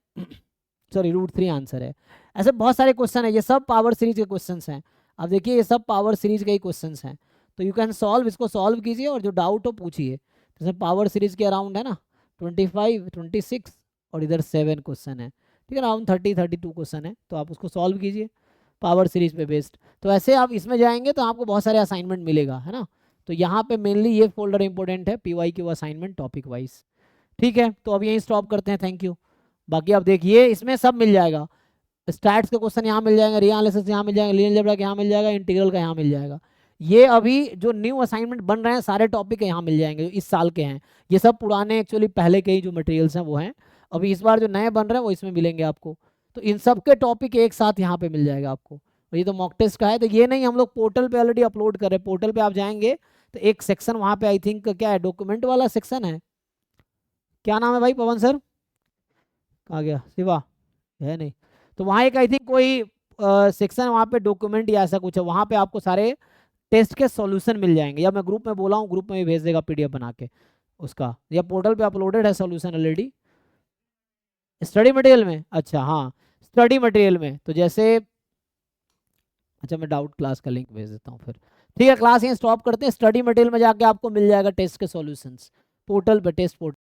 सॉरी √3 आंसर है। ऐसे बहुत सारे क्वेश्चन है, ये सब पावर सीरीज के क्वेश्चन हैं। अब देखिए ये सब पावर सीरीज के ही क्वेश्चन हैं, तो यू कैन सॉल्व, इसको सॉल्व कीजिए और जो डाउट हो पूछिए। जैसे पावर सीरीज के अराउंड है ना 25, 26 और इधर 7 क्वेश्चन है, ठीक है ना, अराउंड 32 क्वेश्चन है, तो आप उसको सॉल्व कीजिए पावर सीरीज पे बेस्ड। तो ऐसे आप इसमें जाएंगे तो आपको बहुत सारे असाइनमेंट मिलेगा, है ना। तो यहाँ पे मेनली ये फोल्डर इंपॉर्टेंट है, PYQ असाइनमेंट टॉपिक वाइज। ठीक है, तो अब यहीं स्टॉप करते हैं, थैंक यू। बाकी आप देखिए इसमें सब मिल जाएगा, स्टैट्स के क्वेश्चन यहाँ मिल जाएंगे, रियल एनालिसिस यहाँ मिल जाएगा, लीनियर अलजेब्रा का यहाँ मिल जाएगा, इंटीग्रल का यहाँ मिल जाएगा। ये अभी जो न्यू असाइनमेंट बन रहे हैं सारे टॉपिक यहाँ मिल जाएंगे जो इस साल के हैं। ये सब पुराने एक्चुअली पहले के ही जो मटेरियल्स हैं वो हैं, अभी इस बार जो नए बन रहे हैं वो इसमें मिलेंगे आपको। तो इन सब के टॉपिक एक साथ यहाँ पे मिल जाएगा आपको। और ये तो मॉक टेस्ट का है, तो ये नहीं, हम लोग पोर्टल पे ऑलरेडी अपलोड कर रहे हैं। पोर्टल पे आप जाएंगे तो एक सेक्शन वहाँ पे आई थिंक क्या है, डॉक्यूमेंट वाला सेक्शन है, क्या नाम है भाई, पवन सर कहाँ गया, शिवा है नहीं, तो वहाँ एक आई थिंक कोई सेक्शन वहाँ पे डॉक्यूमेंट या ऐसा कुछ है, वहाँ पे आपको सारे टेस्ट के सॉल्यूशन मिल जाएंगे, या मैं ग्रुप में बोला हूँ, ग्रुप में भी भेज देगा PDF बना के उसका, या पोर्टल पे अपलोडेड है सॉल्यूशन ऑलरेडी स्टडी मटेरियल में। अच्छा हाँ, स्टडी मटेरियल में तो जैसे, अच्छा मैं डाउट क्लास का लिंक भेज देता हूँ फिर। ठीक है, क्लास यहीं स्टॉप करते हैं, स्टडी मटेरियल में जाके आपको मिल जाएगा टेस्ट के सॉल्यूशंस पोर्टल पे, टेस्ट पोर्टल।